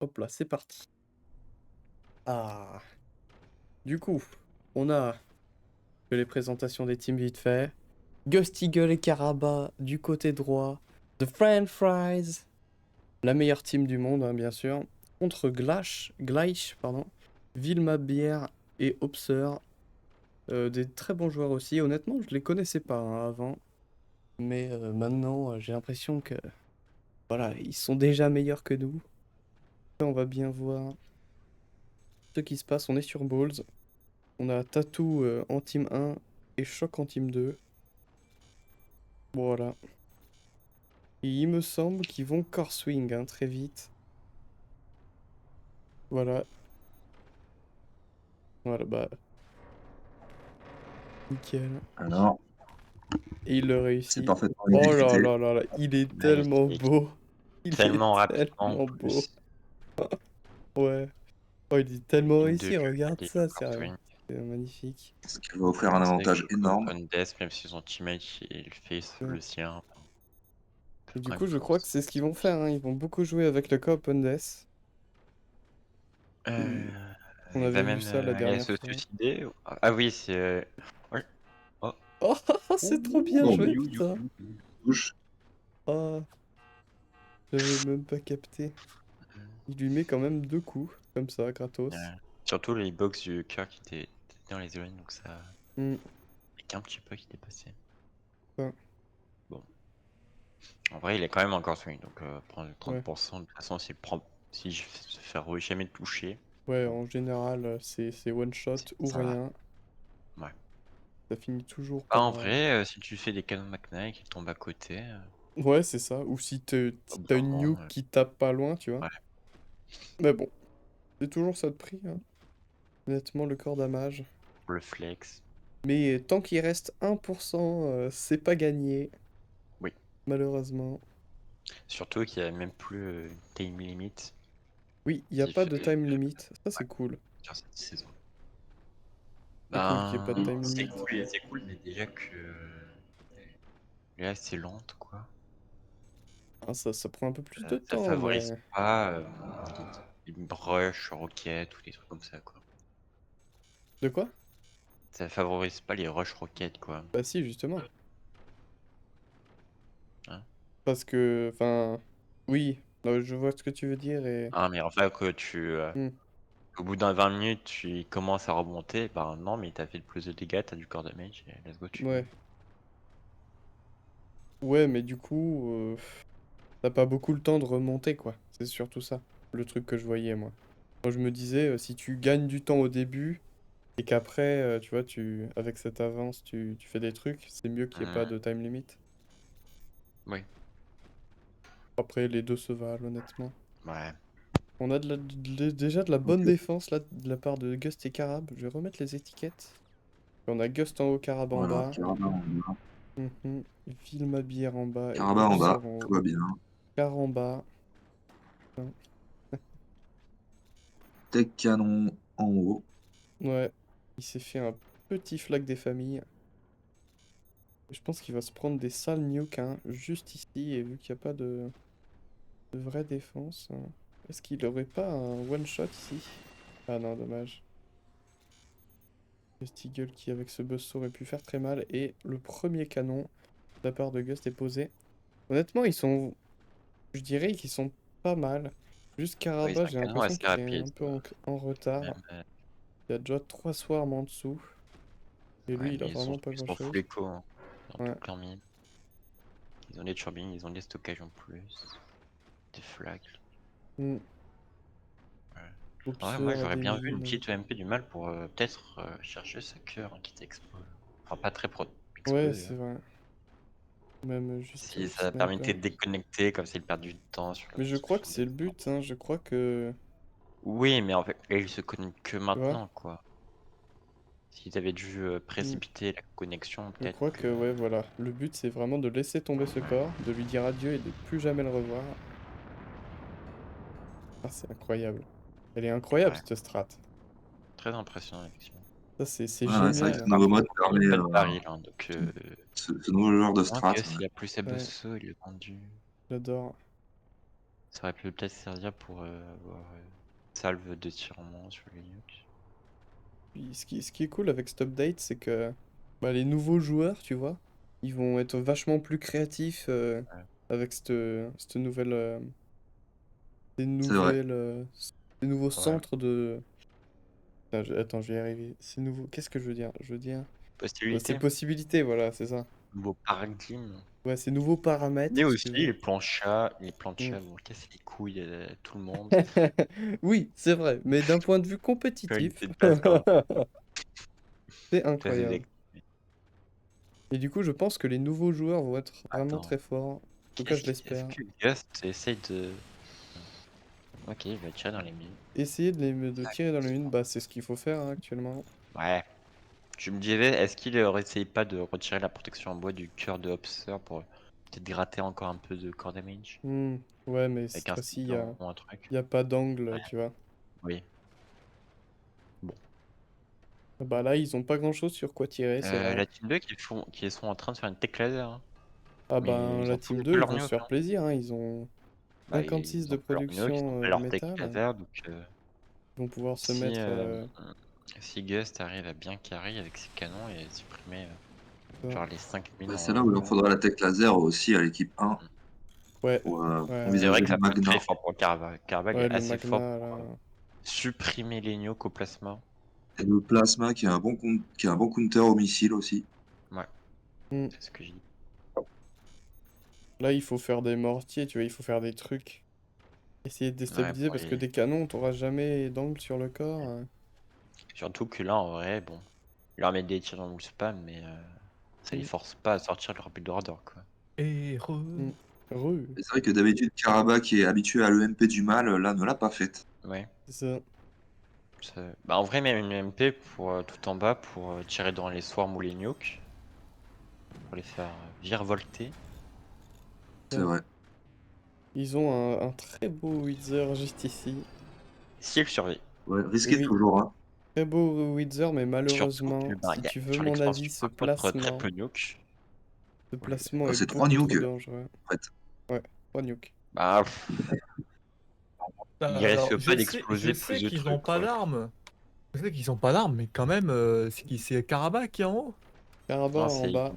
Hop là, c'est parti. Ah, du coup, on a fait les présentations des teams vite fait. Ghost Eagle et Caraba du côté droit. The French Fries, la meilleure team du monde, hein, bien sûr. Contre Gleich, pardon. Vilma Bière et Obser. Des très bons joueurs aussi. Honnêtement, je les connaissais pas hein, avant. Mais maintenant, j'ai l'impression que voilà, ils sont déjà meilleurs que nous. On va bien voir ce qui se passe. On est sur Balls. On a Tattoo en team 1 et Choc en team 2. Voilà. Et il me semble qu'ils vont core swing hein, très vite. Voilà. Voilà, bah, nickel. Alors, Et il le c'est réussit. parfaitement Oh là exécuté. là là là, il est tellement Magnifique. beau. Il est Tellement rapidement en tellement beau. plus. Ouais. Oh, il est tellement Ligne de réussi, jeu, regarde les ça, corps sérieux. swing. C'est magnifique. Ce qui va offrir un C'est vrai que avantage du coup, énorme. Open Death, même si son teammate il fait Ouais. le sien, peut Et du quand coup, même je crois que force. c'est ce qu'ils vont faire. Hein. Ils vont beaucoup jouer avec le co Open Death. Euh, On il va avait vu même ça la aller dernière se fois. suicider. Ah oui, c'est. Ouais. Oh. Oh, c'est trop bien Oh, joué, mais putain. touche. Oh, j'avais même pas capté. Il lui met quand même 2 coups, comme ça, gratos. Surtout les box du cœur qui étaient dans les zones, donc ça. Hmm, Avec un petit peu qui dépassait. ça, Bon. En vrai, il est quand même encore swing, donc prendre le ouais. 30%. De toute façon, si je se faire jamais toucher. Ouais, Bon, en général, c'est one shot ou ça va. rien. Ouais. Ça finit toujours Ah, par... en vrai, si tu fais des canons McKnight qui tombent à côté, Ouais, c'est ça. Ou si au bout t'as d'un une moment, nuke qui tape pas loin, tu vois. ouais. Mais bon, c'est toujours ça de prix, hein. Honnêtement, le corps damage. Le flex. Mais tant qu'il reste 1%, c'est pas gagné, Oui. malheureusement. Surtout qu'il n'y a même plus time limit Oui, il n'y a qui pas fait de time ouais, limit. Ça, c'est cool. sur cette saison. C'est cool qu'il n'y ait pas de Ben, time limit. c'est cool, mais déjà que là, c'est lente, quoi. Ah, ça prend un peu plus de Ça temps, favorise mais... pas les rush, roquettes ou des trucs comme ça, quoi. De quoi? Ça favorise pas les rush roquettes, quoi. Bah si, justement. Hein. Parce que, enfin... Oui, non, je vois ce que tu veux dire et... Ah, mais enfin, que tu. Hmm. Au bout d'un 20 minutes, tu commences à remonter. Bah non, mais t'as fait le plus de dégâts, t'as du corps damage, et let's go, tu Ouais. win. Ouais, mais du coup, t'as pas beaucoup le temps de remonter, quoi. C'est surtout ça, le truc que je voyais, moi. Moi, je me disais, si tu gagnes du temps au début, et qu'après, tu vois, avec cette avance, tu fais des trucs, c'est mieux qu'il n'y ait pas de time limit. Oui. Après, les deux se valent, honnêtement. Ouais. On a déjà de la bonne Ok. défense, là, de la part de Gust et Carab. Je vais remettre les étiquettes. On a Gust en haut, Carab en Voilà, bas. Caraba en bas. Vilmabière en bas et Caraba en Obser bas, en tout haut. va bien. Car en bas. Tech canon en haut. Ouais, il s'est fait un petit flag des familles. Je pense qu'il va se prendre des sales nukes hein, juste ici, et vu qu'il n'y a pas de vraie défense. Hein. Est-ce qu'il aurait pas un one-shot ici? Ah non, dommage. Le Steagle qui, avec ce buzzsaw, aurait pu faire très mal. Et le premier canon de la part de Gust est posé. Honnêtement, ils sont... Je dirais qu'ils sont pas mal. Juste Oui, Caraba, c'est un j'ai canon l'impression assez qu'il est rapide. un peu en retard. Même, Il y a déjà 3 swarms en dessous. Et ouais, lui, il a mais vraiment pas ils sont full grand-chose. écho hein, dans Ouais. toute leur mine. Ils ont des turbines, ils ont des stockages en plus. Des flags. Hmm. Ouais. Ouais, moi Obser a j'aurais des bien vu une mines. petite EMP du mal pour peut-être chercher ce cœur hein, qui t'expose. Enfin, pas très Ouais, exposé. c'est Hein. vrai. Même juste Si ça permettait sniper. de déconnecter, comme c'est le perd du temps Mais je sur crois que son c'est le desktop. but, hein. Je crois que... Oui, mais en fait, là, il se connecte que Tu vois? maintenant, quoi. Si t'avais dû Hmm. précipiter la connexion, Je peut-être crois que. que, ouais, voilà. Le but, c'est vraiment de laisser tomber ce corps, de lui dire adieu et de plus jamais le revoir. Ah, c'est incroyable. Elle est incroyable, Ouais, cette strat. très impressionnant, effectivement. Ça, c'est Ouais, ouais, c'est vrai que génial. ce nouveau mode Il n'y a permet pas de baril, hein, donc. ce nouveau genre de Moins strat. que Ouais. s'il a plus sa Ouais, buzzsaw, il est vendu. j'adore. Ça aurait pu peut-être servir pour avoir salve de tir en moins sur les nukes. Puis ce qui est cool avec cet update, c'est que bah, les nouveaux joueurs, tu vois, ils vont être vachement plus créatifs Ouais. avec cette nouvelle, ces C'est vrai. nouvelles, ces nouveaux Ouais. centres de. Attends, je vais y arriver. Ces nouveaux. Qu'est-ce que je veux dire? Je veux dire. Ouais, ces Possibilité. possibilités, voilà, c'est ça. Nouveau paradigme. Ouais, ces nouveaux paramètres, Mais si aussi tu veux. les planchas Mm. vont casser les couilles à tout le monde. Oui, c'est vrai, mais d'un point de vue compétitif, Qualité de passeur. c'est Ça, c'est incroyable. des- Et du coup, je pense que les nouveaux joueurs vont être vraiment Attends. très forts. En tout cas, je Est-ce l'espère. que Gust essaye de. Ok, il va tirer dans les mines. Essayer de tirer dans le mine, bah c'est ce qu'il faut faire hein, actuellement. Ouais. Je me disais, est-ce qu'il essaye pas de retirer la protection en bois du cœur de Hopster pour peut-être gratter encore un peu de core damage Hmm, ouais, mais avec cette un fois-ci, sticker ou un truc? y a pas d'angle, Ouais. tu vois. Oui. Bon. Bah là, ils ont pas grand-chose sur quoi tirer, c'est vrai. La team 2 qui sont en train de faire une tech laser, hein. Ah Mais ben, ils la ont team toujours 2, pas ils leur vont se nuke, faire hein. plaisir, hein. Ils ont Bah, 56 ils de ont pas leur nuke, ils ont production pas leur tech métal. laser, donc Ils vont pouvoir se si, mettre... si Gust arrive à bien carry avec ses canons et à supprimer ça. genre les 5 mines Bah, c'est en là où il leur hauteur. faudra la tech laser aussi à l'équipe 1 Ouais, pour ouais, C'est vrai envisager que le ça peut être très Magna. fort pour Carvag. Carvag ouais, est le assez fort magma, pour là... supprimer les nukes au plasma. Et le plasma qui a qui a un bon counter au missile aussi. Ouais, Hmm. c'est ce que j'ai dit. Là, il faut faire des mortiers, tu vois, il faut faire des trucs. Essayer de Ouais, déstabiliser, pour parce que les... des canons, t'auras jamais d'angle sur le corps. Surtout que là, en vrai, bon, leur mettre des tirs dans le spam, mais ça les Hmm, force pas à sortir leur build order, quoi. Mm. hmm. Re, Et c'est vrai que d'habitude, Karabakh qui est habitué à l'EMP du mal, là, ne l'a pas faite. Ouais. c'est ça. Bah, en vrai, même une MP pour tout en bas pour tirer dans les swarms ou les nukes, pour les faire virevolter. C'est vrai. Ils ont un très beau Wither juste ici. Si elle survit. Ouais, risqué Oui, toujours, hein. très beau Wither, mais Surtout malheureusement, que bah, si tu veux sur mon avis, l'expansion, par contre, très peu nukes. ce Pour les... placement Ah, est c'est 3 beaucoup trop nukes, dangereux. en fait. Ouais, 3 nukes. Bah, il Alors, risque pas d'exploser je sais plus de qu'ils ont trucs, pas quoi. d'armes. Je sais qu'ils ont pas d'armes, mais quand même, c'est Karabakh qui est en haut? Karabakh Non, en c'est... bas,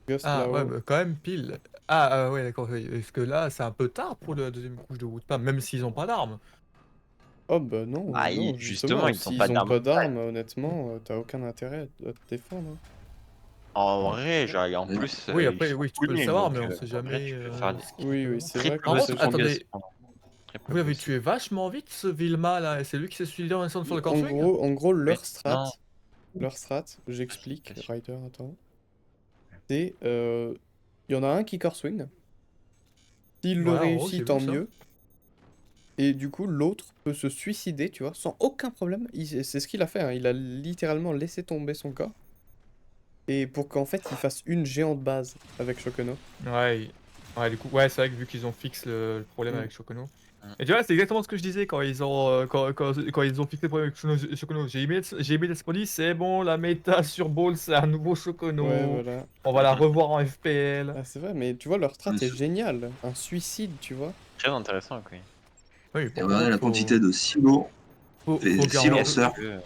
Ghost Ah ouais, là-haut. bah, quand même pile. Ah, ouais, d'accord. Oui. Parce que là, c'est un peu tard pour la deuxième couche de Woodpam, même s'ils ont pas d'armes. Oh bah non, Bah, non, justement, justement, ils ont pas s'ils ont d'armes. pas d'armes, honnêtement, t'as aucun intérêt à te défendre. Hein. En vrai, genre, et en Ouais. plus, Oui, ils après, sont oui, tu full peux le nuls, savoir, donc mais on sait en vrai, jamais tu peux faire des ce qui Oui, peut oui, avoir. c'est vrai triple que Par c'est contre, sur jamais... attendez, Gust. Triple vous avez Gust. tué vachement vite ce Vilma là, et c'est lui qui s'est suicidé en descendant sur le En Corfwing? gros, Oui. Non. leur strat, Je suis j'explique, pas sûr. Ryder, attends. C'est, il y en a un qui core swing. S'il le Ouais, en gros, j'ai réussit, vu tant ça. mieux. Et du coup, l'autre peut se suicider, tu vois, sans aucun problème. C'est ce qu'il a fait, hein. Il a littéralement laissé tomber son corps. Et pour qu'en fait, il fasse une géante base avec Shokuno. Ouais, ouais, du coup, ouais, c'est vrai que vu qu'ils ont fixé le problème Mm. avec Shokuno. Mm. Et tu vois, c'est exactement ce que je disais quand ils ont, quand ils ont fixé le problème avec Shokuno. J'ai aimé dit, c'est bon, la méta sur Ball, c'est un nouveau Ouais, Shokuno. voilà. On va la revoir en FPL. Ah, c'est vrai, mais tu vois, leur strat Ouais, est génial. Un suicide, tu vois. Très intéressant, quoi. Oui, Et bon, par regardez contre, la quantité de silos faut et Mais est-ce silenceurs. que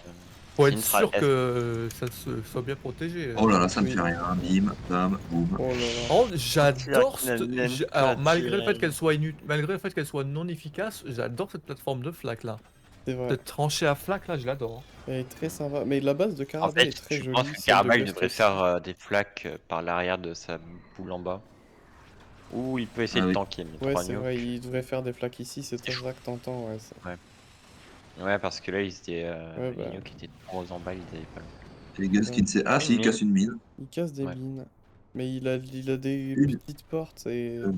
faut c'est être une strat... sûr que ça soit bien protégé. Oh là là, ça ne Oui. fait rien. Bim, bam, boum. Oh là là. Par contre, Tire j'adore qui n'a même alors pas malgré le fait tiré. qu'elle soit malgré le fait qu'elle soit non efficace, j'adore cette plateforme de flac là. C'est vrai. Cette tranchée à flac là, je l'adore. Elle est très sympa. Mais la base de En Karabakh fait, est très je pense jolie, que celle de Carabal Gust devrait aussi. faire des flaques par l'arrière de sa boule en bas. Ou il peut essayer Ah de oui. tanker, mais Ouais, 3 c'est vrai, nukes. il devrait faire des flaques ici, c'est C'est très chaud. ça que t'entends, ouais. Ouais, parce que là, ils étaient, Ouais, les bah, nukes étaient trop en bas, ils avaient pas le... Et Gus qui ouais. ne sait. Ah si, il casse une mine. Il casse des Ouais. mines. Mais il a des Une. petites portes et... Euh,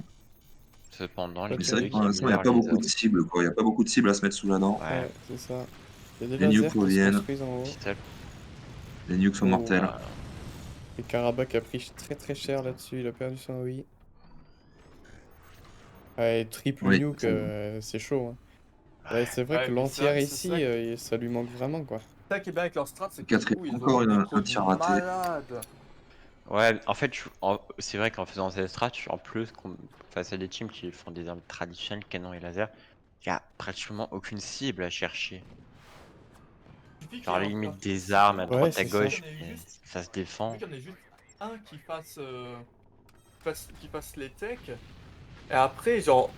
Cependant, pas les Mais c'est vrai deux que pour qui terrible. l'instant, il n'y a libèrent pas les beaucoup de autres. cibles, quoi. Il n'y a pas beaucoup de cibles à se mettre sous la dent. Ouais. Ouais, c'est ça. Il y a des Les nukes lasers qui se reviennent. construisent en haut. Petit tab. Les nukes sont Oh. mortels. Et Karabakh a pris très très cher là-dessus, il a perdu son oui. Ouais, triple Oui, nuke, c'est chaud. Hein. Ouais, c'est vrai Ouais, que mais l'entière c'est ici, ça lui manque vraiment, quoi. ça qui est bien avec leur strat, c'est que du Quatrième, coup, ils ont encore des un tir produits raté. malades. Ouais, en fait, c'est vrai qu'en faisant cette strat, en plus, face à des teams qui font des armes traditionnelles, canon et laser, il y a pratiquement aucune cible à chercher. Suffit qu'il y Genre, ait à la un limite des suffit armes à Ouais, droite, à c'est ça. gauche, mais ça se défend. qu'il y en ait juste un qui fasse les techs. Et après, genre,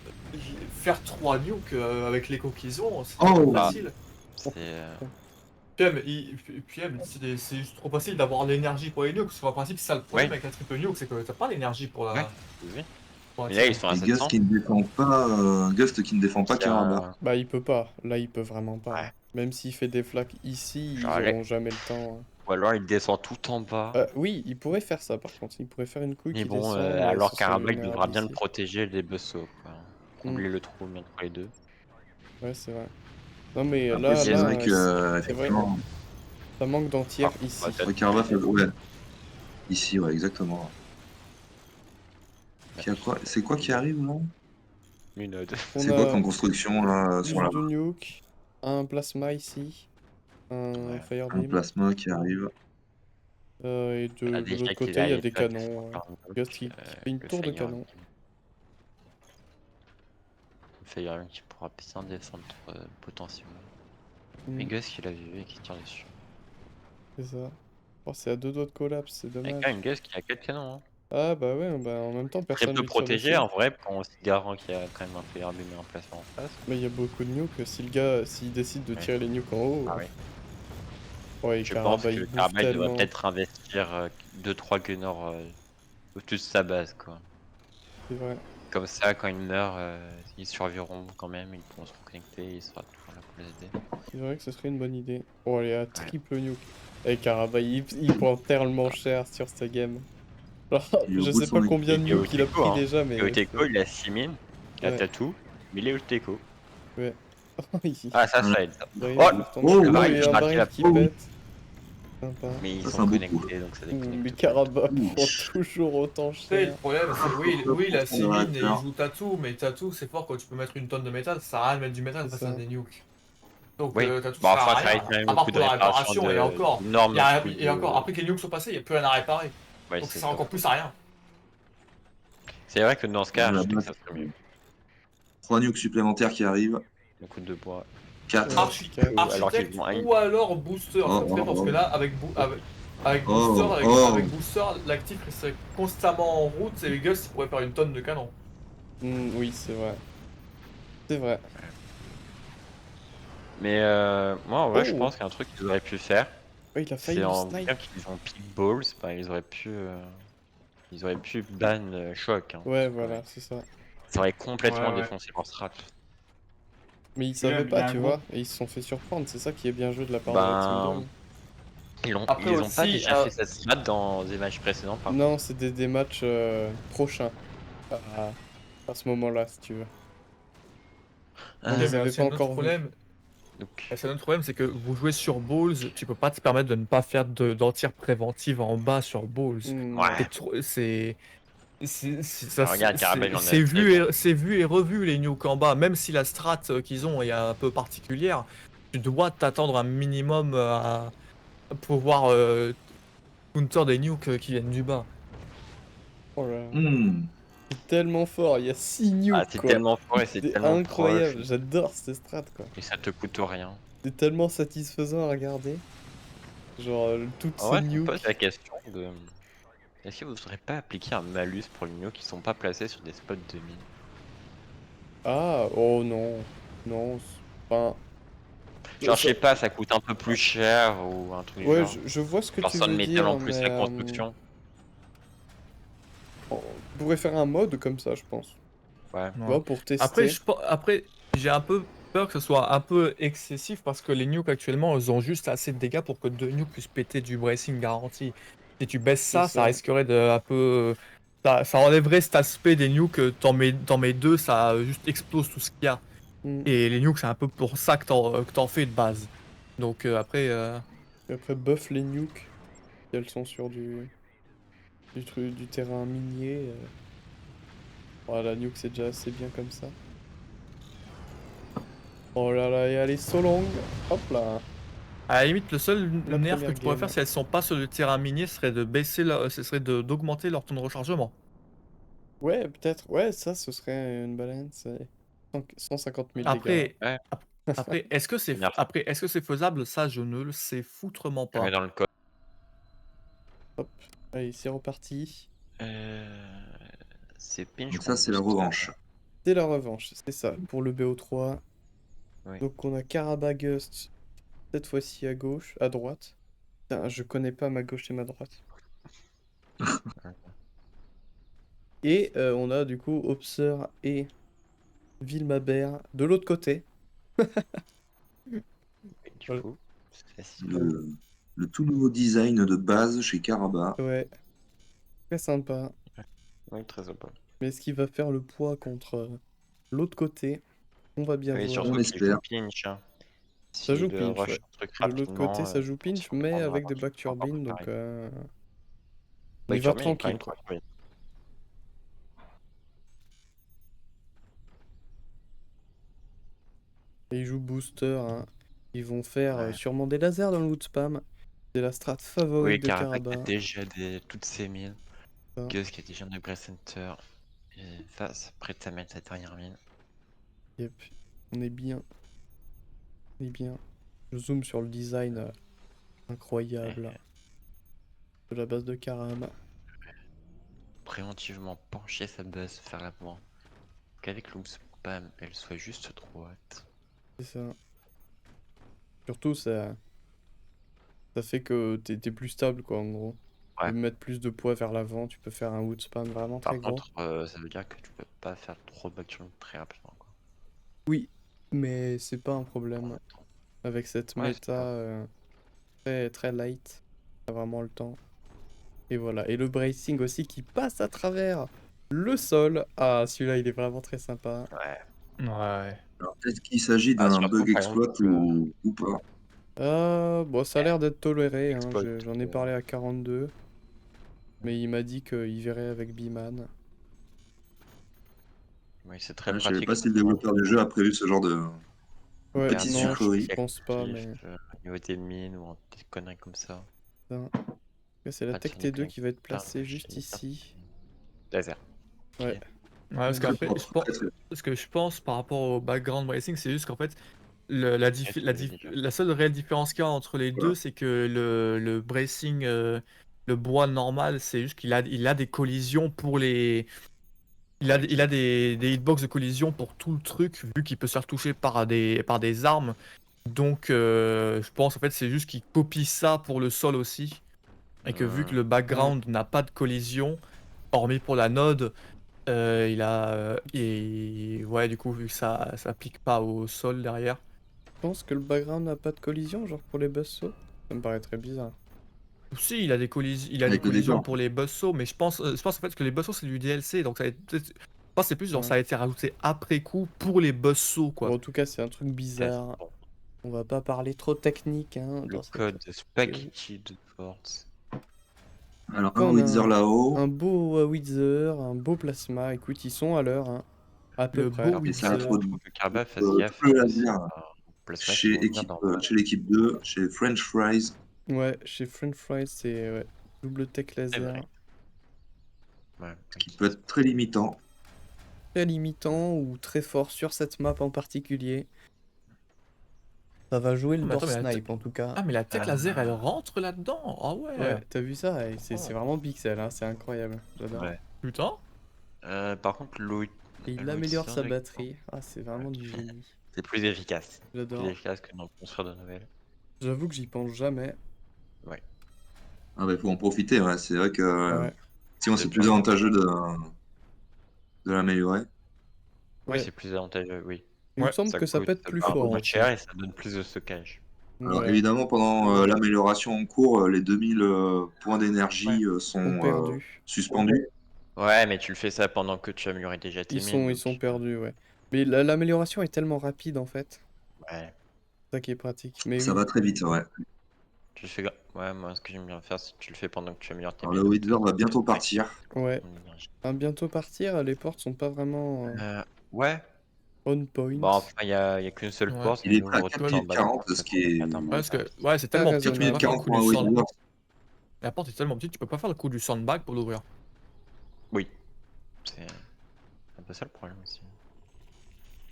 faire 3 nukes avec l'écho qu'ils ont, c'est Oh. trop Bah, facile. C'est. PM, c'est juste trop facile d'avoir l'énergie pour les nukes. Parce qu'en principe, c'est ça le problème Ouais. avec la triple nuke, c'est que t'as pas l'énergie pour Ouais, la. oui. pour la Mais là, tirer. ils sont à Et 700. Gust qui ne défend pas Karabakh. Bah, il peut pas. Là, il peut vraiment pas. Ouais. Même s'il fait des flaques ici, Genre, ils auront jamais le temps. Ou alors, il descend tout en bas. Oui, il pourrait faire ça par contre. Il pourrait faire une couille Mais qui bon, descend, mais alors ce serait Karabakh devra vulnérable bien le ici. protéger les Bussos, quoi. Combler le trou entre les deux. Ouais, c'est vrai. Non, mais Après, là, c'est vrai que, c'est vrai, effectivement, ça manque d'entière Ah, ici. peut-être. Karabakh, ouais. Ici, ouais, exactement. Ouais. Puis, c'est quoi qui arrive là? Une On C'est quoi a comme construction là sur plus la de nuke, un plasma ici, un Ouais. un firebeam, plasma qui arrive? et Ah, de déjà l'autre qu'il côté, il y a a les des flaques qui sont canons. par Ghost qui fait une que tour de canon. Fire qui pourra bien défendre potentiellement. Mm, Mais Gus il a vu et qui tire dessus. c'est ça. Oh, c'est à deux doigts de collapse, c'est Avec dommage. quand même Gus qui a 4 canons. Hein. Ah bah ouais, bah en même temps, Très personne peu lui tire protégé dessus. en vrai, considérant qu'il y a quand même un Fire Beam en place en face. Mais il y a beaucoup de nukes. Si le gars, s'il décide de Ouais. tirer les nukes en haut, Ah oui. ouais, Je pense Karabakh, que il bouffe Karabakh devrait tellement. peut-être investir 2-3 gunners au-dessus de sa base quoi. C'est vrai. Comme ça, quand il meurt, ils survivront quand même, ils pourront se reconnecter et il sera toujours là pour les aider. C'est vrai que ce serait une bonne idée. Oh, allez, à triple nuke. Et Karabakh, il prend tellement cher sur ce game. Genre, Il est au je bout de sais son pas équipe. combien de Et nukes il a Oteko, pris hein. déjà, Et mais Oteko, il a 6000, il a Ouais. Tattoo, mais il est Oteko. Ouais. Ah, ça Ouais. aide. Derrière, Oh, il bouffe tant de- oh, le Oh, baril et qui un raté baril la qui oh, oui. pète. Sympa. Mais ils Ça, sont c'est un beau coup. connectés, donc ça Mais déconnecte. Karabakh Ouh. prend toujours autant Après, le cher. problème, c'est oui, il a 6000 et il réacteur. joue Tattoo, mais Tattoo, c'est fort quand tu peux mettre une tonne de métal, ça sert à rien de mettre du métal C'est face à ça. des nukes. Donc Oui. Tattoo Bon, sert à enfin, ça rien, reste quand même à le part coup de pour la réparation réparation, et encore. d'énormes fouilles Et encore, après que les nukes sont passés, il n'y a plus rien à réparer. Ouais, Donc ça c'est sert ça. encore plus à rien. C'est vrai que dans ce cas, je sais que ça serait mieux. 3 nukes supplémentaires qui arrivent. Le coup de bois. 4. Ouais, quatre. Alors qu'ils Architecte vont ou alors Booster, Oh, ça serait parce que là, avec Booster, Oh, oh. avec Booster, l'actif serait constamment en route et les gars, ils pourraient faire une tonne de canon. Oui, c'est vrai. C'est vrai. Mais moi, en vrai, je Oh. pense qu'un truc qu'ils auraient pu faire, Ouais, il a failli c'est le en snipe. bien qu'ils ont pick balls, bah, ils auraient pu ban choc. Hein. Ouais, voilà, c'est ça. Ça aurait complètement Ouais. défoncé leur strat. Mais ils Il y a- savaient il y pas, a un tu gros- vois. Et ils se sont fait surprendre. C'est ça qui est bien joué de la part de la Ben, Team Dome. Après ils ont pas aussi, déjà fait cette strat dans des matchs précédents, par contre. Non, c'est des matchs prochains. À ce moment-là, si tu veux. Ah, Ils avaient c'est pas un autre encore vu. problème. donc, C'est un autre problème, c'est que vous jouez sur Balls, tu peux pas te permettre de ne pas faire d'entière préventive en bas sur Balls. ouais. Ça, Regarde, Karabakh, j'en ai c'est assez, vu, bon. c'est vu et revu les nukes en bas, même si la strat qu'ils ont est un peu particulière, tu dois t'attendre un minimum à pouvoir counter des nukes qui viennent du bas. Oh là là. Hmm. C'est tellement fort. Il y a 6 Ah, nukes, c'est quoi. tellement fort et c'est C'est tellement proche. incroyable. J'adore cette strat, quoi. Et ça te coûte rien. C'est tellement satisfaisant à regarder. Genre, toutes En ces vrai, je me pose nukes. la question de... Est-ce que vous aurez pas appliqué un malus pour les nukes qui sont pas placés sur des spots de mine? Ah, oh non. Non, enfin... Genre, je sais pas, ça coûte un peu plus cher ou un truc du Ouais, genre. je vois ce que Genre tu sans de veux métal dire, en plus mais la construction. on pourrait faire un mode comme ça, je pense. Ouais. Tu vois, pour tester. Après, j'ai un peu peur que ce soit un peu excessif parce que les nukes actuellement, ils ont juste assez de dégâts pour que 2 nukes puissent péter du bracing garanti. Si tu baisses ça, C'est ça ça. risquerait de un peu. Ça enlèverait cet aspect des nukes. T'en mets deux, ça juste explose tout ce qu'il y a. Mm. Et les nukes, c'est un peu pour ça que t'en fais de base. Donc après. Et après, buff les nukes. Si elles sont sur du terrain minier. Oh, la nuke, c'est déjà assez bien comme ça. Oh là là, et elle est so longue. Hop là. À la limite, le seul La nerf que première tu pourrais game. faire si elles sont pas sur le terrain minier, ce serait de baisser ce serait d'augmenter leur temps de rechargement. Ouais, peut-être. Ouais, ça, ce serait une balance. 150 000 dégâts. Après, Ouais, après, nerf. est-ce que c'est faisable? Ça, je ne le sais foutrement Je le mets pas. dans le code. Hop. Allez, c'est reparti. Euh, C'est pinch Donc ça, contre c'est la booster. revanche. C'est la revanche, c'est ça, pour le BO3. Oui. Donc on a Carabagust, cette fois-ci à gauche, à droite. Putain, je connais pas ma gauche et ma droite. Et on a du coup Obser et Vilmabert de l'autre côté. Et du Voilà. coup, c'est facile. Le tout nouveau design de base chez Karaba. Ouais, très sympa. Oui, très sympa. Mais est-ce qu'il va faire le poids contre l'autre côté? On va bien Oui, voir. On surtout qu'il joue espère. pinch. Hein. Ça joue S'il pinch, rush ouais. un truc De l'autre côté, rapidement, ça joue on pinch, s'en mais prendra avec des back encore turbines, plus donc pareil. on y Back va turbine, il est quand tranquille, même quoi. 3 turbines. Et ils jouent booster, hein. Ils vont faire Ouais. sûrement des lasers dans le loot spam. C'est la strat favorite Oui, de Karabakh a Karaba. déjà toutes ses mines. Ça. Gus qui a déjà un upgrade center. Et face, prête à mettre sa dernière mine. Yep. On est bien. On est bien. Je zoome sur le design incroyable de la base de Karama. Préventivement pencher sa base vers l'avant. Qu'avec l'oom spam, elle soit juste droite. C'est ça. Surtout, ça fait que t'es plus stable, quoi, en gros. Tu Ouais. peux mettre plus de poids vers l'avant, tu peux faire un wood spam vraiment très Par gros. contre, ça veut dire que tu peux pas faire trop de backturing très rapidement. Quoi. Oui, mais c'est pas un problème. Attends. Avec cette Ouais, c'est méta pas- très, très light, t'as vraiment le temps. Et voilà. Et le bracing aussi qui passe à travers le sol. Ah, celui-là, il est vraiment très sympa. Ouais. Ouais. Alors, est-ce qu'il s'agit Ah, d'un surtout, bug par exemple, exploit ou pas? Bon, ça a l'air d'être toléré, hein. exploit. J'en ai parlé à 42. Mais il m'a dit qu'il verrait avec Biman. Oui, c'est très Je savais pratique. pas si le développeur du jeu a prévu ce genre de Ouais, petite non, je sucrerie. pense pas, mais... Au niveau des mines ou des conneries comme ça. Putain. Là, c'est la Pas Tech tirer T2 des qui va être plein placée de juste génie. ici. Laser. Ouais. Ok. Ouais, parce Très qu'après, propre, très, très. ce que je pense par rapport au background racing, c'est juste qu'en fait, la seule réelle différence qu'il y a entre les Voilà. deux, c'est que le bracing, le bois normal, c'est juste il a des collisions pour les. Il a des hitbox de collision pour tout le truc, vu qu'il peut se faire toucher par des armes. Donc, je pense en fait, c'est juste qu'il copie ça pour le sol aussi. Et que vu que le background n'a pas de collision, hormis pour la node, ouais, du coup, vu que ça s'applique pas au sol derrière. Je pense que le background n'a pas de collision, genre pour les buzzsaws. Ça me paraît très bizarre. Si, il a des Avec le collisions décor. pour les buzzsaws, mais je pense en fait que les buzzsaws c'est du DLC, donc ça va être je pense que c'est plus genre Ouais. ça a été rajouté après coup pour les buzzsaws Bon, quoi. en tout cas, c'est un truc bizarre. Bon, On va pas parler trop technique, hein, le dans cette code vidéo. Spaghetti de Force. Alors, Après, un on a Wither là-haut. un beau Wither, un beau Plasma. Écoute, ils sont à l'heure, hein. À peu Le près. beau Et ça Wither. introduit Faut que Karba fasse gaffe tout le parce laser plasma qui vont venir dans chez l'équipe 2, chez French Fries. Ouais, chez French Fries, c'est ouais, double tech C'est laser. vrai. Ouais, Qui peut être très limitant. Très limitant ou très fort sur cette map en particulier. Ça va jouer le mais door attends, mais la snipe en tout cas. Ah mais la tech laser elle rentre là-dedans. Ah ouais. Ouais, t'as vu ça? Et c'est Oh. vraiment pixel, hein, c'est incroyable. J'adore. Ouais. Putain. Par contre, Et il le améliore sa Wither, batterie. Ah, c'est vraiment du génie. c'est plus efficace. Plus J'adore. efficace que dans le construire de nouvelles. J'avoue que j'y pense jamais. Ouais. Ah bah, faut en profiter, ouais. C'est vrai que Ouais. sinon c'est plus avantageux de l'améliorer. Oui, Ouais. c'est plus avantageux, oui. Il me Ouais, semble que ça peut être plus part un peu fort moins aussi. cher et ça donne plus de stockage. Alors Ouais. évidemment, pendant l'amélioration en cours, les 2000 points d'énergie Ont sont perdu. suspendus. Ouais, mais tu le fais ça pendant que tu améliorais déjà tes mines. Ils sont donc, perdus, ouais. Mais l'amélioration est tellement rapide en fait. Ouais. C'est ça qui est pratique. Mais Ça oui. va très vite, ouais. Tu le fais. Ouais, moi, ce que j'aime bien faire, c'est que tu le fais pendant que tu améliores tes Alors le mines. Wither va bientôt partir. Ouais. Ton énergie. À bientôt partir, les portes sont pas vraiment... Ouais. On point. Bon, enfin, y a qu'une seule Ouais. porte. Il est nous, prêt à on retourne 4 en minutes bas de la 40, porte, ce qui est. attends, Parce que ouais, c'est tellement petit, tu peux raisonnable. pas 4 faire le minutes coup 40 du pour un sand. Wizard. La porte est tellement petite, tu peux pas faire le coup du sandbag pour l'ouvrir. Oui. C'est un peu ça le problème aussi.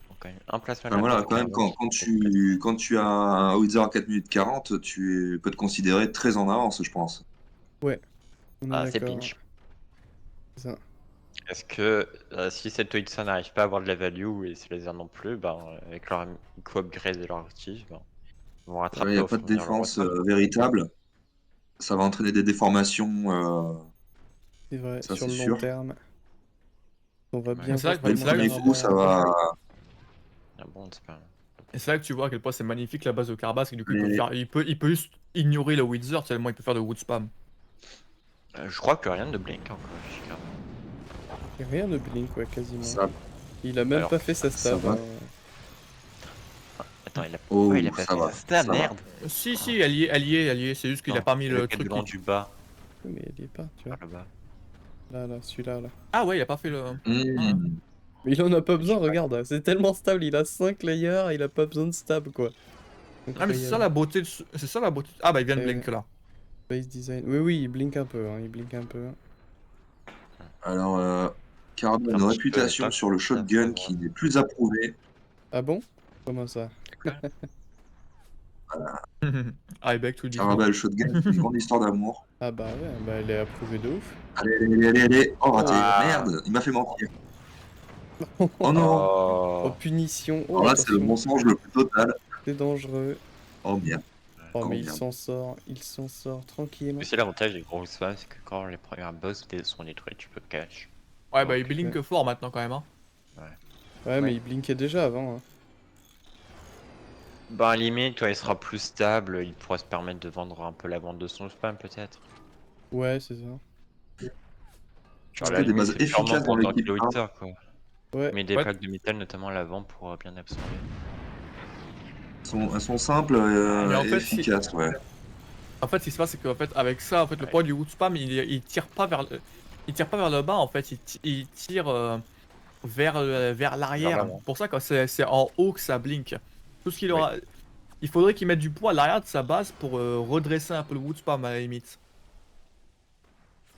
Donc, quand même, un placement de Enfin, la voilà, porte quand même, carrément quand tu as un Wizard à 4 minutes 40, tu peux te considérer très en avance, je pense. Ouais, on est Ah, c'est d'accord. pinch. C'est ça. Est-ce que si cette Toitsa n'arrive pas à avoir de la value et ces lasers non plus, ben, avec leur co-upgrade et leur actif, ben, ils vont Il rattraper n'y a au pas fur de et à mesure leur défense retard. véritable. Ça va entraîner des déformations, C'est vrai, ça sur c'est le long sûr. terme. On va Ouais. bien C'est vrai voir que- Les c'est comment vrai premiers que- coups, ça va. Ah bon, c'est pas. Et c'est là que tu vois à quel point c'est magnifique la base de Carbas, et du coup Les- il peut juste ignorer le Wither tellement il peut faire de wood spam. Je crois que rien de blink encore. Chica. Y a rien de blink, ouais, quasiment. Ça, Il a même Alors, pas fait sa ça stab. va. Attends, il a. Oh, Ouais, il a pas ça fait va. sa stab, Ça va. merde. Si, elle y est, c'est juste qu'il a Non, pas mis le le truc. cadran du bas, Oui, mais il y est pas, tu vois. par là-bas. Là, celui-là, là. Ah ouais, il a pas fait le. Mmh. Mais il en a pas besoin, Je sais pas. regarde. C'est tellement stable, il a 5 layers, il a pas besoin de stab, quoi. Ah mais c'est ça Incroyable. la beauté de c'est ça la beauté. Ah bah il vient de Ouais. blink là. Base design. Oui, oui, il blink un peu, hein, il blink un peu. Alors, Cardo a Un une petit peu, réputation pas sur le ça, shotgun ça qui n'est plus approuvée. Ah bon? Comment ça? D'accord. I beg to differ. Carabel, le shotgun, c'est une grande histoire d'amour. Ah bah ouais, bah elle est approuvée de ouf. Allez, allez, allez, allez. Oh, raté. Ah. Merde, il m'a fait mentir. Oh, Oh non. Oh. punition. Oh, Alors là, c'est le attention, mensonge le plus total. c'est dangereux. Oh merde. Oh, Oh mais il merde. s'en sort tranquille. Mais c'est l'avantage des gros spams, c'est que quand les premiers boss sont détruits, tu peux cash. Ouais bah il Donc, blink fort maintenant quand même hein. Ouais, mais Ouais. il blinkait déjà avant. Hein. Bah, à la limite, toi, il sera plus stable, il pourra se permettre de vendre un peu la vente de son spam, peut-être. Ouais, c'est ça. Genre, C'était la des limite, bases c'est purement efficaces dans pour l'équipe tanker le 1. Wither, quoi. Ouais, Mais des Ouais. plaques de métal, notamment à l'avant, pour bien absorber. Elles sont simples Mais en et fait, efficaces, ouais. En fait, ce qui se passe, c'est qu'en fait, avec ça, en fait, le Ouais. point du wood spam, il tire pas vers le bas, en fait, il tire vers l'arrière. l'avant. Pour ça, quand c'est en haut que ça blink. Tout ce qu'il Oui. aura. Il faudrait qu'il mette du poids à l'arrière de sa base pour redresser un peu le wood spam à la limite.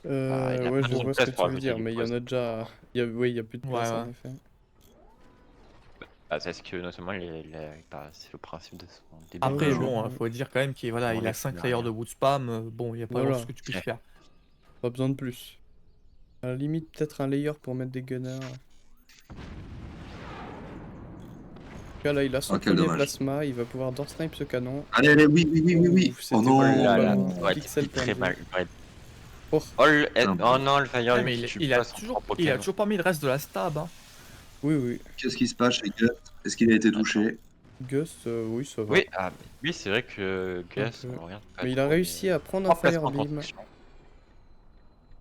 il a ouais, pas je trop de vois ce place que pour tu veux ajouter dire, du mais il y poids, en a déjà. Oui, il y a plus de Ouais, place en ouais. effet. Bah, c'est ce que, notamment, bah, c'est le principe de son début. Après, de jeu. bon, faut dire quand même qu'il voilà, On il a est 5 plus layers de derrière. wood spam. Bon, il n'y a pas Voilà. grand-chose que tu puisses Ouais. faire. Pas besoin de plus. À la limite, peut-être un layer pour mettre des gunners. En tout cas, là, il a son Ah, quel premier dommage. plasma, il va pouvoir door snipe ce canon. Allez, allez, oui, oui, oui, oui, oui. Ouf, Oh c'était non. vraiment Oh là pas là, loin. ça aurait Pixel été point très de mal. vue. Oh, Oh, oh non, le Fire Ouais, Link mais qui il, tue il pas a son toujours, propre il a canon. toujours pas mis le reste de la stab. Hein. oui, oui. Qu'est-ce qui se passe chez Gut? Est-ce qu'il a été touché? Gust, oui, ça va. Oui, ah, oui, c'est vrai que Gus, peu. on le regarde pas Mais il a trop, réussi à prendre un trois placements Fire de Beam. construction.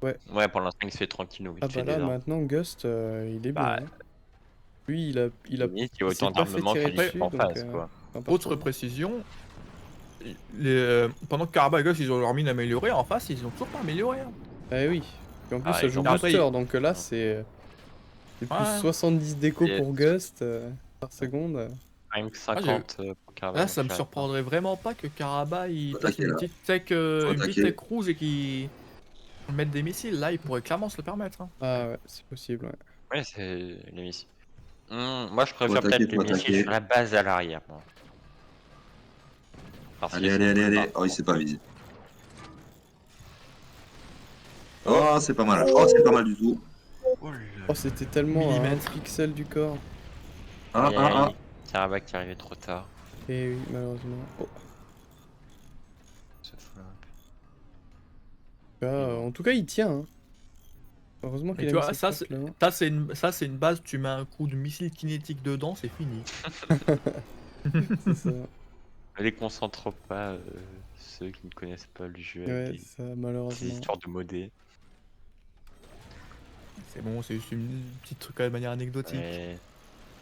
Ouais. Ouais, pour l'instant, il se fait tranquille, il Ah fait bah des là, armes. maintenant, Gust, il est Bah, bien. Hein. Lui, il limite, il y a il s'est autant pas fait d'armements tirer qu'il dessus, en donc face, quoi. pas Autre trop. précision, pendant que Caraba et Gus ils ont leur mine améliorée, en face ils ont toujours pas amélioré. Hein. Eh oui. Et en plus, Ah, ça ils joue ont pas booster, payé. donc là, Ouais. c'est plus Ouais. 70 déco Et- pour Gust par seconde. Même 50 pour Carvalho. Là, ça me surprendrait vraiment pas que Caraba il Faut place attaquer, une là. petite tech, Faut attaquer. rouge et qu'il mette des missiles. Là, il pourrait clairement se le permettre. Hein. Ah ouais, c'est possible, ouais. Ouais, c'est les missiles. Moi, je préfère attaquer, peut-être les faut missiles attaquer. sur la base à l'arrière. Moi. Parce Allez, qu'ils allez, sont allez, plus allez. Oh, il bas. s'est pas visé. Oh, c'est pas mal. Oh, c'est pas mal du tout. Oh là. Oh, c'était tellement un Millimètre. pixel du corps. Ah, Aïe, ah, aïe, ah. aïe. Caraba qui arrivait trop tard. Et oui, malheureusement. Oh. Ce flop. En tout cas, il tient. Hein. Heureusement Mais qu'il a tu mis vois, cette carte là. ça c'est une base, tu mets un coup de missile kinétique dedans, c'est fini. C'est ça. Ne les concentre pas, ceux qui ne connaissent pas le jeu, Ouais, avec ça, des malheureusement. histoires de modder. C'est bon, c'est juste une petite truc de manière anecdotique. Ouais.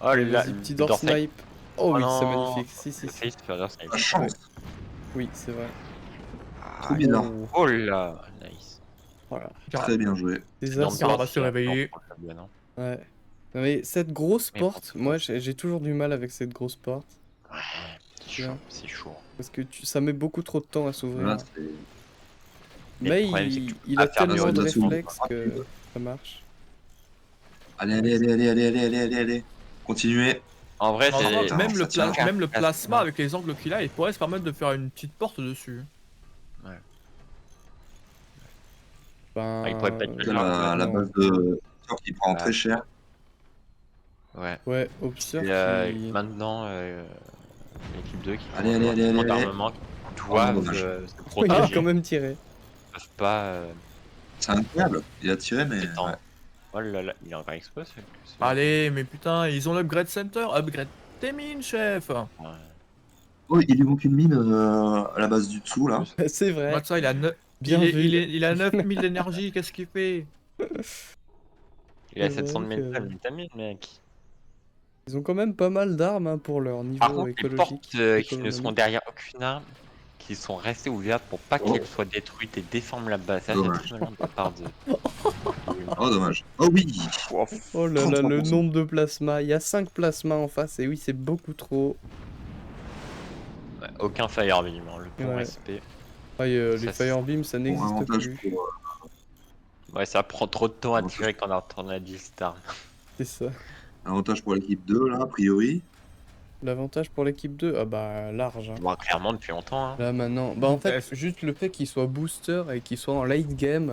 Oh Allez, là, vas-y, petit le door door snipe. snipe. Oh oui, c'est non. magnifique. Si, si, Le si. face faire door snipe. La chance. Oui, c'est vrai. Trop Ah, bizarre. Oh, oh là, nice. voilà. Très bien joué. Des L'ambiance, Caraba assos. s'est réveillé. pour le bien, non Ouais. Non, mais cette grosse Mais bon, porte, moi j'ai toujours du mal avec cette grosse porte. Ouais, c'est Tu vois. chaud, c'est chaud. Parce que ça met beaucoup trop de temps à s'ouvrir. Là, c'est. Mais Mais le problème, c'est que tu il peux a pas faire tellement de d'organisation réflexes que rapide. ça marche. Allez, allez, allez, allez, allez, allez, allez, allez, allez. Continuez. En vrai, En soi, putain, même ça tient. même le plasma plasma. avec les angles qu'il a, il pourrait se permettre de faire une petite porte dessus. Ben, il pourrait peut-être C'est la non. base de qui prend Ouais. très cher. Ouais. Ouais, Observe qui... Maintenant, l'équipe 2 qui Allez, commande allez, allez, énormément allez, allez. d'armements Oh, doivent dommage. se Il a protéger. quand même tiré. Ils peuvent pas C'est incroyable. Il a tiré, mais. s'étendre. Ouais. Oh là là, il est encore expo ce Allez, mais putain, ils ont l'upgrade center. Upgrade tes mines, chef. Ouais. Oh, il lui manque une mine à la base du dessous, là. C'est vrai. Regarde ça, il a, Bien vu. il a 9000 d'énergie, qu'est-ce qu'il fait? Il a C'est 700 de vrai que- métal, vitamine, mec. Ils ont quand même pas mal d'armes hein, pour leur niveau Par contre, les écologique. portes qui ne économique. sont derrière aucune arme, qui sont restées ouvertes pour pas Oh. qu'elles soient détruites et déforment la base. Ça, c'est Dommage. très malin de la part de. Oh, dommage. Oh, oui. Oh, Oh là là, le 33%. nombre de plasmas. Il y a 5 plasmas en face et oui, c'est beaucoup trop. ouais, aucun fire beam, hein, le bon Ouais. respect. Ah, les Ça, Firebeam, ça Bon, n'existe avantage plus. pour. Ouais, ça prend trop de temps à Bon, tirer quand on a 10 stars. C'est ça. Avantage pour l'équipe 2, là, a priori. L'avantage pour l'équipe 2, ah bah large. Hein. Bon, clairement, depuis longtemps. Hein. Là maintenant, bah en fait, Ouais, juste le fait qu'il soit booster et qu'il soit en late game,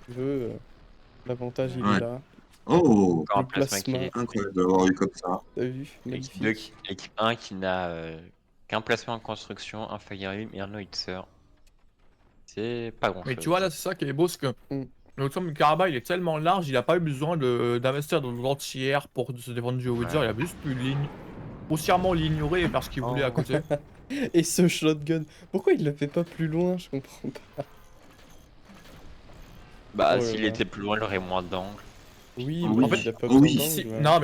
tu veux, l'avantage il Ouais. est là. Oh, Encore un Le plasma qui plasma. est incroyable de l'avoir eu comme ça. T'as vu? L'équipe Magnifique. 2, l'équipe 1 qui n'a qu'un placement en construction, un fire beam et un howitzer. C'est pas grand chose. Mais tu vois, là, c'est ça qui est beau, c'est que Mm. le Tom Karaba, il est tellement large, il a pas eu besoin d'investir dans l'entière pour se défendre du Wither, Ouais. il a juste pu grossièrement l'ignorer et faire ce qu'il voulait à Oh. côté. Et ce shotgun, pourquoi il le fait pas plus loin? Je comprends pas. Bah, Oh là s'il là. était plus loin, il aurait moins d'angle. Oui, Oh mais oui. En fait, il a pas oh besoin oui. d'angle, Si- ouais. non,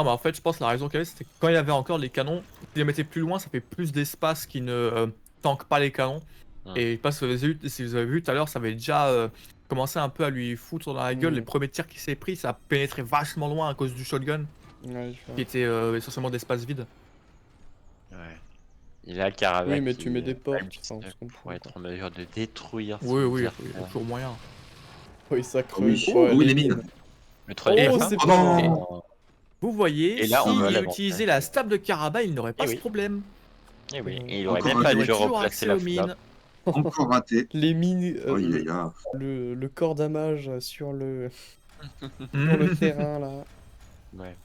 mais en fait, je pense que la raison qu'il y avait, c'était que quand il y avait encore les canons, s'il les mettait plus loin, ça fait plus d'espace qui ne tank pas les canons. Mm. Et parce que si vous avez vu tout à l'heure, ça avait déjà commencé un peu à lui foutre dans la gueule. Mm. Les premiers tirs qu'il s'est pris, ça a pénétré vachement loin à cause du shotgun, Ouais, je vois. qui était essentiellement d'espace vide. Ouais. Il a le Karabakh. Oui, mais tu mets des a portes, le enfin, on se comprend, pour être quoi. en mesure de détruire. Oui, son oui, Wither. il y a toujours moyen. Oui, ça Oh oui. creuse. Oh oui, les mines. Le troisième Oh, point. c'est Oh pas non. vrai. Vous voyez, Et là, on s'il a l'avantage. utilisait la stab de Karaba, il n'aurait pas Eh ce oui. problème. Eh oui, Mhm. et il aurait Encore même pas raté. Il aurait dû toujours replacer accès la aux flap. mines. Encore raté. Les mines, Oh, il y a. le corps damage sur le Ne terrain là, Ouais.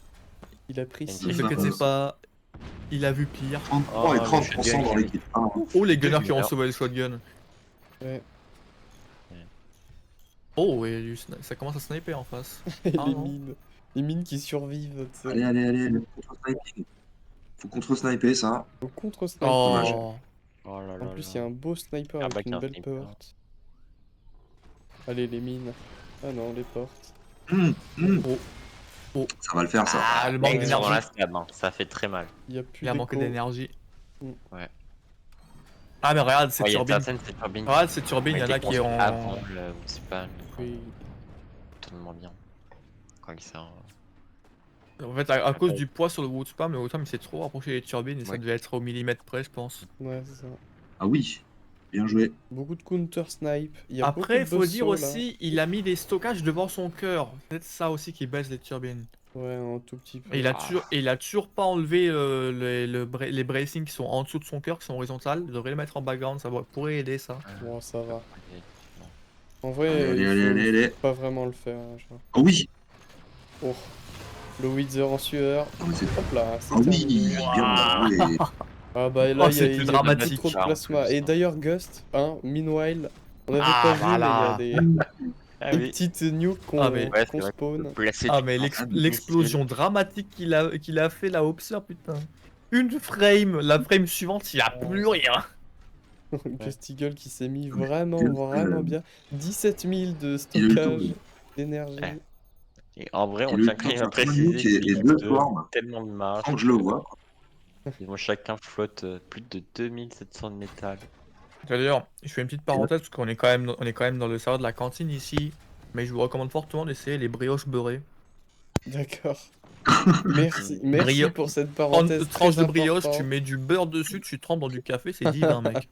il a pris Ne 6 vous Ça, inquiétez ça. pas, il a vu pire. 33 et Oh, le 30% shotgun dans qui- l'équipe 1. Oh, les gunners Deux qui ont gunners. sauvé le shotgun. Ouais. Oh, et ça commence à sniper en face. Et Ah, les non. mines. Les mines qui survivent, tu sais. Allez, allez, allez, le contre-sniping. Faut contre-sniper ça. Au contre-sniper. Oh, Oh là En là plus, là. il y a un beau sniper Ah avec bah, une qu'un belle sniper. porte. Allez, les mines. Ah non, les portes. Ça va le faire ça. Ah, le manque Mec, sur dans la d'énergie. stab, hein. Ça fait très mal. Il y a plus Il a manqué d'écho. d'énergie. Mm. Ouais. Ah, mais regarde, cette Ouais, il y a turbine. certaines cette turbine. Regarde, cette turbine, il y en a qui est en. Avant le municipal. Oui. Totalement bien. Quand il sort. En fait, à cause du poids sur le wood spam, le wood spam il s'est trop rapproché des turbines et ça Ouais. devait être au millimètre près, je pense. Ouais, c'est ça. Ah oui. Bien joué. Beaucoup de counter snipe. Il y a Après, il beaucoup de faut dire boss sauts, là. aussi, il a mis des stockages devant son cœur. C'est peut-être ça aussi qui baisse les turbines. Ouais, un tout petit peu. Et Ah. il a toujours pas enlevé les bracings qui sont en dessous de son cœur, qui sont horizontales. Il devrait les mettre en background, pourrait aider ça. Bon, ça va. Ouais. En vrai, Allez, il allez, faut, allez, allez. faut pas vraiment le faire. Hein, genre. Oh oui. Oh. Le Wither en sueur. Non, mais c'est- Hop là, c'est Ah oui. terminé. Bien joué. Ah bah là, Oh, il y a, c'est plus il y a dramatique, beaucoup trop de ça, en plasma. plus, Et hein. d'ailleurs, Gust, hein, meanwhile, on avait Ah, pas vu, voilà. mais il y a des, Ah des oui. petites nukes qu'on Ah, mais- Ouais, c'est qu'on vrai. spawn. Placer Ah, du mais temps. l'explosion dramatique qu'il a fait là, Observe, putain. Une frame, la frame suivante, il a plus rien. Just Eagle qui s'est mis vraiment, Gust, vraiment bien. 17 000 de il a eu le stockage temps, d'énergie. Ouais. Et en vrai, on Il a eu tient le quand temps même de à faire un préciser nuke que et l'équipe deux 2 formes. a tellement de marge. Sans que je le vois. Ils vont chacun flotte plus de 2700 de métal. D'ailleurs, je fais une petite parenthèse parce qu'on est quand même, on est quand même dans le serveur de la cantine ici. Mais je vous recommande fortement d'essayer les brioches beurrées. D'accord. Merci Brio- pour cette parenthèse Tranche très de brioche, tu importante. mets du beurre dessus, tu trempes dans du café, c'est divin, mec.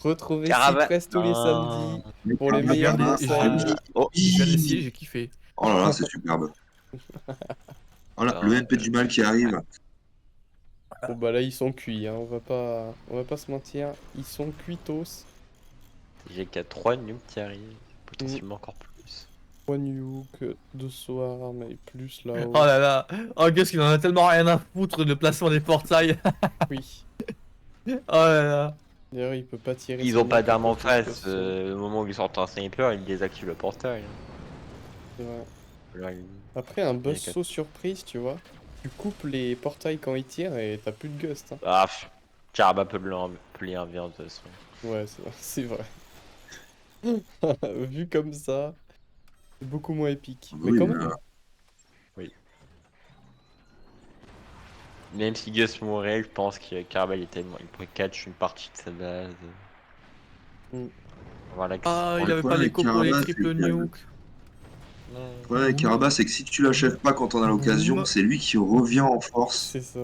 Retrouvez Caraba- Cypress tous les samedis Mais pour les Caraba, meilleurs Caraba, conseils. Oh, Je viens d'essayer, j'ai kiffé. Oh là là, c'est superbe. Voilà, putain, le MP du mal qui arrive. Bon bah là ils sont cuits, hein. On va pas se mentir, ils sont cuitos. j'ai qu'à 3 nukes qui arrivent, potentiellement encore plus. 3 nuke, 2 soirs, mais plus là-haut. Oh là là, oh Gus, il en a tellement rien à foutre de placement des portails. Oui. Oh là là. D'ailleurs il peut pas tirer Ils son ont pas nuke à d'armes en cause de ce face, saut. au moment où ils sortent un sniper, ils désactivent le portail. C'est vrai. Là, Après un buzz Il y a saut surprise, tu vois. Tu coupes les portails quand ils tirent et t'as plus de gust. Hein. Ah, Caraba peut les envers de toute façon. Ouais, c'est vrai. Vu comme ça, c'est beaucoup moins épique. Ah bah Mais oui, quand mais, même. Même si Gus mourrait, je pense que Caraba il pourrait catch une partie de sa base. Mm. Voilà. Ah, il le avait pas problème avec l'écho pour les Caraba, triple c'est que- nukes. le problème avec Caraba, c'est que si tu l'achèves pas quand on a l'occasion, Boum. c'est lui qui revient en force. C'est ça.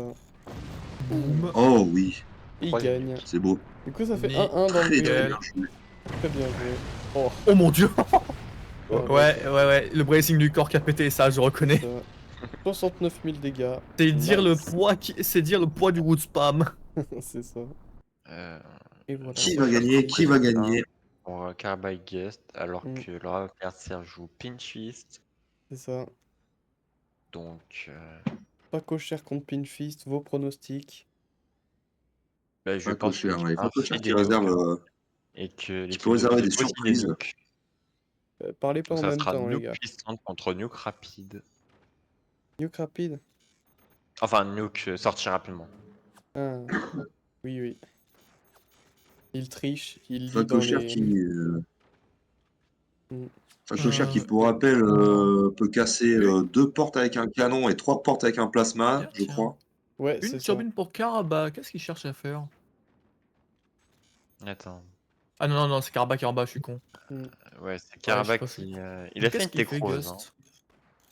Boum. Oh oui, Il Troisième gagne. c'est beau. Du coup, ça fait Nickel. 1-1 dans le Très très duel. bien joué. Très bien joué. Oh, Oh mon dieu. ouais, Ouais, le bracing du corps qui a pété, ça je reconnais. ça. 69 000 dégâts. C'est dire Nice. c'est dire le poids du root spam. C'est ça. Euh, Et voilà. Qui va gagner? Qui va gagner? pour Caraba Guest, alors Mm. que leur adversaire joue Pinchfist. C'est ça. Donc, Pas cocher contre Pinfist, vos pronostics. bah, je Pas pense que cocher, ouais. Pas l'équipe cocher fait qui des réserve. nukes et que l'équipe peut réserver de des aussi des surprises. nukes. Parlez pas Donc en ça même sera temps, les nuke gars. puissante contre nuke rapide. Nuke rapide. Enfin, nuke sorti rapidement. Ah. Oui, oui. Il triche, il Pas lit dans cocher les... qui. Mm. Cocher qui, pour rappel, peut casser 2 portes avec un canon et 3 portes avec un plasma, je Tiens. crois. Ouais, Une c'est ça. turbine pour Caraba, qu'est-ce qu'il cherche à faire? Attends. Ah non, c'est Caraba, je suis con. Ouais, c'est je Caraba sais pas qui. Il a Mais fait qu'est-ce une qu'il fait, Techrose. Hein. Ghost?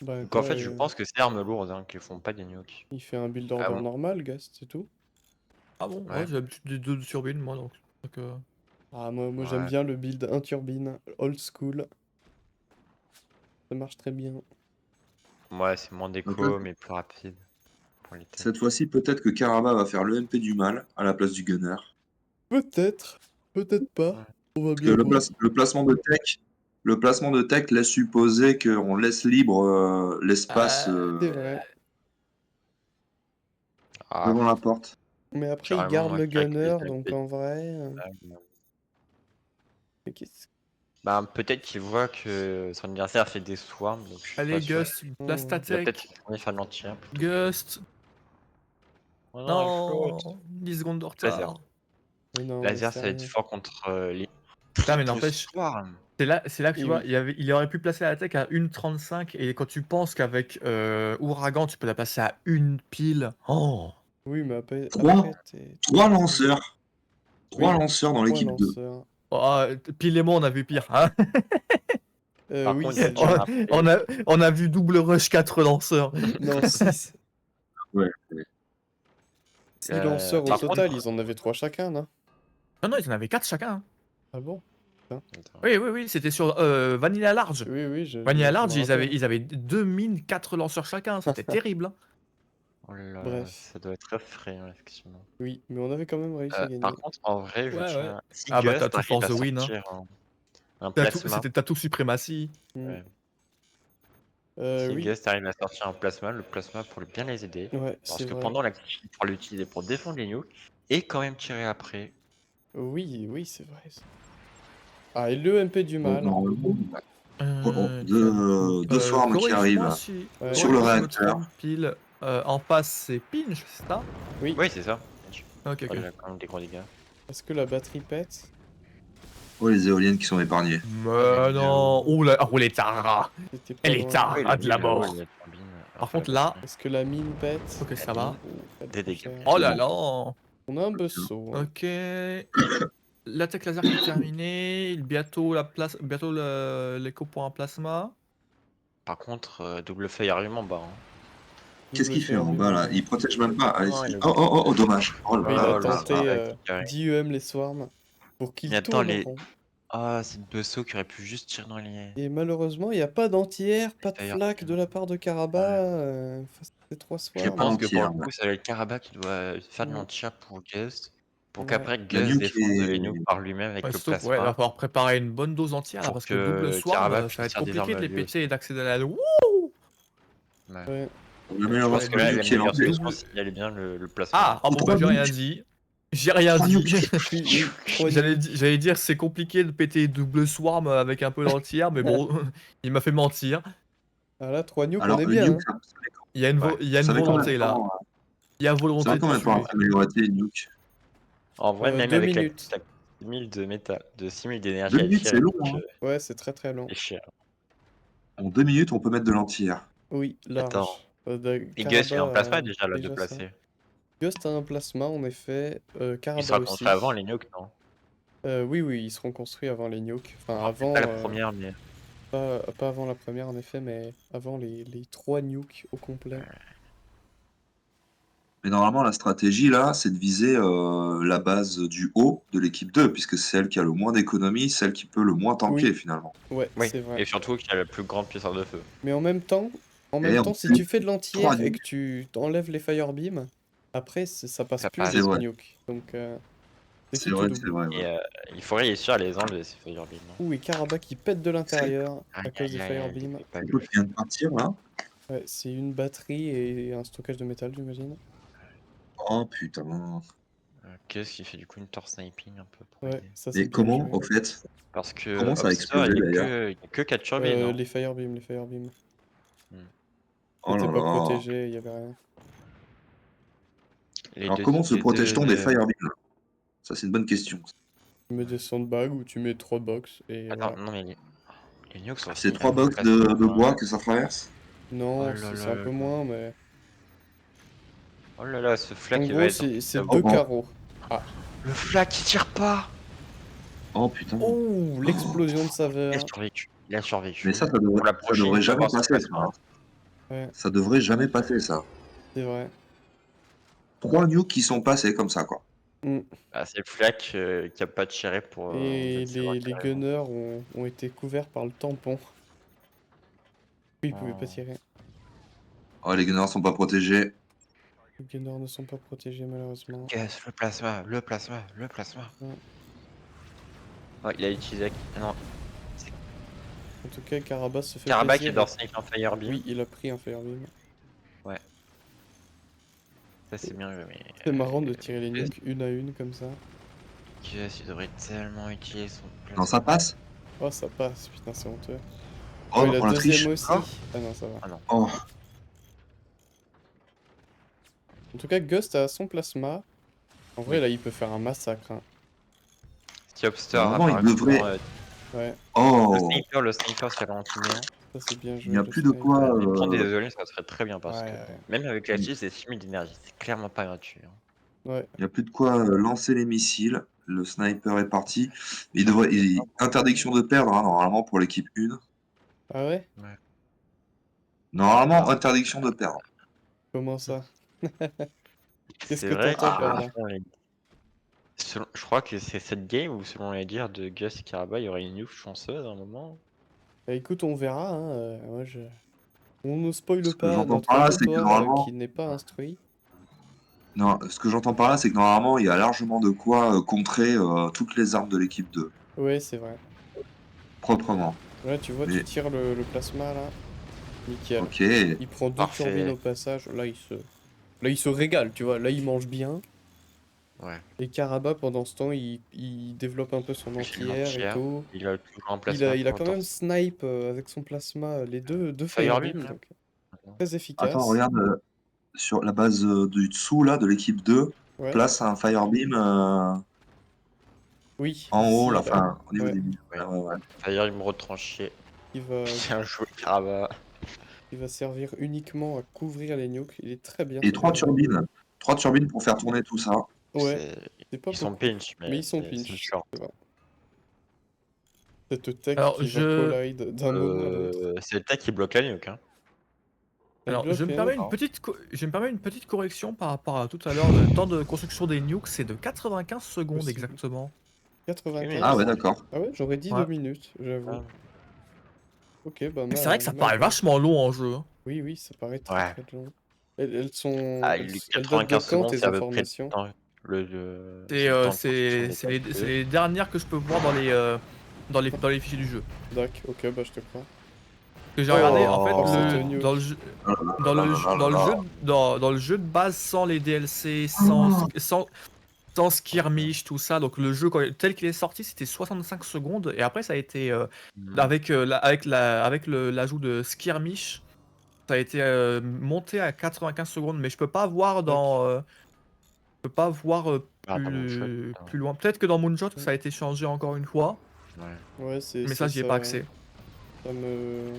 Bah Donc en quoi, fait, je pense que c'est armes lourdes hein, qui font pas des nukes. il fait un build order Ah bon normal, Gast, c'est tout. Ah bon, Ouais. j'ai l'habitude des 2 turbines, moi, donc... Ah, moi Ouais. j'aime bien le build 1 turbine, old school. Ça marche très bien. Ouais, c'est moins d'écho, Donc, mais plus rapide. Pour les Cette fois-ci, peut-être que Caraba va faire le MP du mal à la place du gunner. Peut-être, peut-être pas. Ouais. On va Parce que bien voir. le placement de tech laisse supposer qu'on laisse libre l'espace C'est vrai. Ah, devant la porte. Mais après, il carrément, garde moi, le je dirais que gunner, les donc attaques en vrai... des- mais qu'est-ce- Bah, peut-être qu'il voit que son adversaire fait des swarms, donc je suis Allez, pas sûr. Gust, place ta Hmm. Il va peut-être tech. tourner faire de l'anti-air plutôt. Gust. Oh Non, shoot. 10 secondes de Laser. retard. Mais non, mais Laser, ça va être sérieux. fort contre les Putain, mais triple n'empêche, swarm. c'est là que tu Et vois, oui. il aurait pu placer la tech à 1,35 et quand tu penses qu'avec Ouragan, tu peux la passer à une pile. Oh. Oui, mais après, Trois. t'es... 3 lanceurs. 3 Oui, lanceurs dans 3 l'équipe 2. lanceurs. Oh, pile et moi, on a vu pire. Hein. Par Oui, contre, c'est... j'ai rappelé. On a vu double rush 4 lanceurs. Non, 6. Ouais. 6 lanceurs au Par total, contre- ils en avaient 3 chacun, non? Non, ils en avaient 4 chacun. Hein. Ah bon? Attends. Oui, c'était sur Vanilla Large. Oui, oui, Vanilla je Large, me rappelle. ils avaient 2 mines, 4 lanceurs chacun. C'était terrible. Hein. Oh là là, Bref. ça doit être effrayant, effectivement. Oui, mais on avait quand même réussi à gagner. Par contre, en vrai, je Ouais, tiens. ouais. Si Ah bah, Gust t'as tout for arrive à the win, hein. sortir un plasma, C'était Tattoo Suprématie. Hmm. ouais. Si Oui, Gust arrive à sortir un plasma, le plasma pourrait bien les aider. ouais, Parce c'est que vrai. pendant l'action, il pourra l'utiliser pour défendre les nukes et quand même tirer après. Oui, oui, c'est vrai. Ça. Ah, et le MP du mal. Deux swarms qui arrivent Ouais, sur le corrige-moi si je me réacteur. trompe, pile. En face, c'est Pinch, c'est ça? Oui, Oui, c'est ça. Ok, Il ok. a quand même des gros dégâts. est-ce que la batterie pète? Oh, les éoliennes qui sont épargnées. Mais non. Oh là, oh les taras. C'était pas Elle est loin. tard. Oui, Ah, de la oui, mort. il y a la turbine, Par enfin, contre, la là- batterie. Est-ce que la mine pète? Ok, ça va. Pas Des trop dégâts. cher. Oh là là. On a un buzzsaut. Hein. Ok. L'attaque laser qui est terminée. Bientôt l'écho pour un plasma. Par contre, double feuille argument bas. Hein. Qu'est-ce Double qu'il fait en feuille bas là? argument. Il protège même pas. Ah, Non, ici. il est- Oh, dommage. Oh Mais il là a Oh, le là tenté là. Swarm qui arrive. 10 UM les swarms pour qu'ils Mais attends, tourneront. Ah, c'est Besso qui aurait pu juste tirer dans les Et malheureusement, il n'y a pas d'anti-air, pas de feuilles flaque argument. de la part de Karaba face à ces 3 Je pas swarms. pense que pour le entière, coup, ça va être Karaba qui doit faire de Mm. l'anti-air pour Gust. Pour Ouais. qu'après La Gust nuke défende est. les nukes par lui-même avec Ouais, le surtout, ouais, il va plasma. falloir préparer une bonne dose entière là, Pour parce que double que swarm, Karaba ça puisse va être faire des compliqué armes de les lui péter et aussi. d'accéder à la. Wouh. Ouais. Ouais. On Je amène pense que là, la nuke qui est meilleure lancée. solution, c'est d'y aller bien le plasma. Ah, Oh, pourquoi trois j'ai rien nukes. dit? J'ai rien 3 dit. nukes. Oui, 3 J'allais nukes. j'allais dire c'est compliqué de péter double swarm avec un peu d'anti-air, mais bon, il m'a fait mentir. Ah là, 3 nukes, on Alors, est le bien. nuke, Hein. Il y a une, Ouais. il y a vous une savez combien de volonté là. temps, Il y a vous volonté savez de combien de temps tuer. après améliorer une nuke? En vrai, même 2 avec la minutes. 6000 de métal, de 6000 d'énergie 2 à minutes, tirer, c'est long, hein. Ouais, c'est très très long. c'est cher. En 2 minutes, on peut mettre de l'anti-air. Oui, Attends. large. Et Gus, il est en Karaba plasma a déjà là de déjà ça. placer. Ghost a un plasma, en effet. Il Karaba sera aussi. construit avant les nukes, non? Oui, oui, ils seront construits avant les nukes. Enfin, Alors, peut-être avant. pas la première, mais Pas avant la première, en effet, mais avant les 3 nukes au complet. Mais normalement, la stratégie là, c'est de viser la base du haut de l'équipe 2, puisque c'est celle qui a le moins d'économie, celle qui peut le moins tanker Oui. finalement. Ouais, oui. c'est vrai. Et surtout qu'il a la plus grande puissance de feu. Mais en même temps, Et en si plus, tu fais de 3 l'anti-air et que nukes, tu enlèves les firebeams, après ça passe Ça plus passe. c'est les vrai. nukes. Donc c'est C'est qui tout vrai, double. c'est vrai. Et Ouais. il faut réussir à les enlever ces firebeams. Non? Ouh, et Karaba qui pète de l'intérieur à Aïe, cause des aïe, aïe, aïe, firebeams. j'ai pas C'est vu. quoi qui vient de partir là? Ouais, c'est une batterie et un stockage de métal, j'imagine. Oh putain. Qu'est-ce qui fait du coup une torse sniping un peu pour Ouais, aider? ça c'est Et bien comment, joué. au fait? Parce que Comment ça a Obster, explosé il y a d'ailleurs? que, il y a que 4 turbines, non? Les firebeams, les firebeams. Oh C'était là pas là. protégé, il y avait rien. Alors comment se Les deux protège-t-on des firebeams? Ça, c'est une bonne question. Tu mets des sandbags ou tu mets 3 box et Attends, voilà. non mais les nukes sont C'est aussi 3 assez box faciles. de bois que ça traverse? Oh Non, là c'est là un là peu là. moins, mais. Oh là là, ce En flac il va gros, être. c'est Oh, 2 oh. carreaux. Ah. Le flac il tire pas! Oh putain. Oh, l'explosion de Il a saveur. survécu. Il a survécu. Mais ça Pour la ça prochaine, devrait il va jamais voir ce qui se passer, ça. passera. Hein. Ouais, Ça devrait jamais passer, ça. c'est vrai. 3 nukes qui sont passés comme ça, quoi. Mm. Ah, c'est le flac qui a pas tiré pour Et mettre ses bras les carrément. gunners ont été couverts par le tampon. Oui, ils pouvaient pas Oh. tirer. Oh, les gunners sont pas protégés. Les gunners ne sont pas protégés, malheureusement. Yes, le plasma, le plasma, le plasma. Ouais. Oh, il a utilisé. Ah non, En tout cas, Karabas se fait Karabakh plaisir. est dans Snipe en Firebeam. Oui, il a pris un firebeam. Ça c'est bien joué, mais. C'est marrant de tirer les nukes une à une comme ça. Yes, il devrait tellement utiliser son plasma. Non, ça passe? Oh, ça passe, putain, c'est honteux. Oh, et la on la triche. deuxième aussi. Ah, Ah non, ça va. Ah non. oh. En tout cas, Gust a son plasma. En vrai, Oui. là, il peut faire un massacre. Hein. Si Obster Normalement, il apparemment, devrait- Ouais, Oh. le sniper c'est ralentit bien. ça c'est bien joué. Il n'y a le plus de sniper. quoi. Mais prendre des désolés, ça serait très bien parce Ouais, que ouais. même avec la tige, c'est 6000 d'énergie. C'est clairement pas gratuit. Hein. Ouais, Il n'y a plus de quoi lancer les missiles. Le sniper est parti. Interdiction de perdre, hein, normalement, pour l'équipe 1. ah ouais? Normalement, interdiction de perdre. Comment ça? Qu'est-ce C'est que vrai t'entends que par là? je crois que c'est cette game où, selon les dires de Gus et Karaba, il y aurait une nuke chanceuse à un moment. Bah écoute, on verra. Hein. Moi, on ne spoile Ce que pas j'entends notre par là, c'est que comptoir normalement- qui n'est pas instruit. Non, ce que j'entends par là, c'est que normalement, il y a largement de quoi contrer toutes les armes de l'équipe 2. Ouais, c'est vrai. Proprement. Là, tu vois, Mais- tu tires le plasma là. Nickel. Ok. Il prend 2 Parfait. turbines au passage. Là, il se régale, tu vois. Là, il mange bien. Ouais. Et Karaba, pendant ce temps, il développe un peu son Il fait de anti-air et l'anti-air. tout. Il a toujours un Il plasma. a pour quand même torse. snipe avec son plasma les deux Firebeam, firebeams, là. donc très efficace. Attends, regarde, sur la base du dessous, là, de l'équipe 2, Ouais. place un Firebeam Oui, en ici, haut, là, là, enfin, au niveau Ouais. des murs. Ouais. Ouais. Firebeam retranché. il va, Bien joué, Karaba. il va servir uniquement à couvrir les nukes. Il est très bien. Et ce 3 Karaba. turbines. 3 turbines pour faire tourner tout ça. Ouais, C'est- c'est pas Ils sont beaucoup. pinch, Mais ils sont c'est pinch. short. C'est vrai. Cette tech Alors, qui va collide d'un moment à l'autre. C'est le tech qui bloque la nuque, hein. Elle Alors, bloque je me les permets nukes. une petite, je me permets une petite correction par rapport à tout à l'heure. Le temps de construction des nukes, c'est de 95 secondes Possible. exactement. Oui, mais 95. Ah ouais, bon, d'accord. Ah ouais, j'aurais dit Ouais. 2 minutes, j'avoue. ouais. Ok, bah C'est vrai que ça ma paraît gueule. vachement long en jeu, hein. Oui, oui, ça paraît très Ouais. très long. Elles sont... Ah, elles datent de 95 quand secondes, tes c'est à peu près le informations? temps, C'est c'est le temps de construction c'est des c'est les, tech c'est 2. les dernières que je peux voir dans les fichiers du jeu. Dac, ok, bah je te crois. Que j'ai regardé, en fait, Oh, cette Oh, nuke. dans le jeu, Ah dans le jeu de base, sans les DLC, sans skirmish, tout ça, donc le jeu tel qu'il est sorti, c'était 65 secondes, et après ça a été avec l'ajout de skirmish, ça a été monté à 95 secondes, mais je peux pas voir Dac. je peux pas voir ah, dans mon shot. plus loin. Peut-être que dans Moonshot ça a été changé encore une fois, Ouais. Ouais, mais c'est ça j'y ai pas accès. Ça me...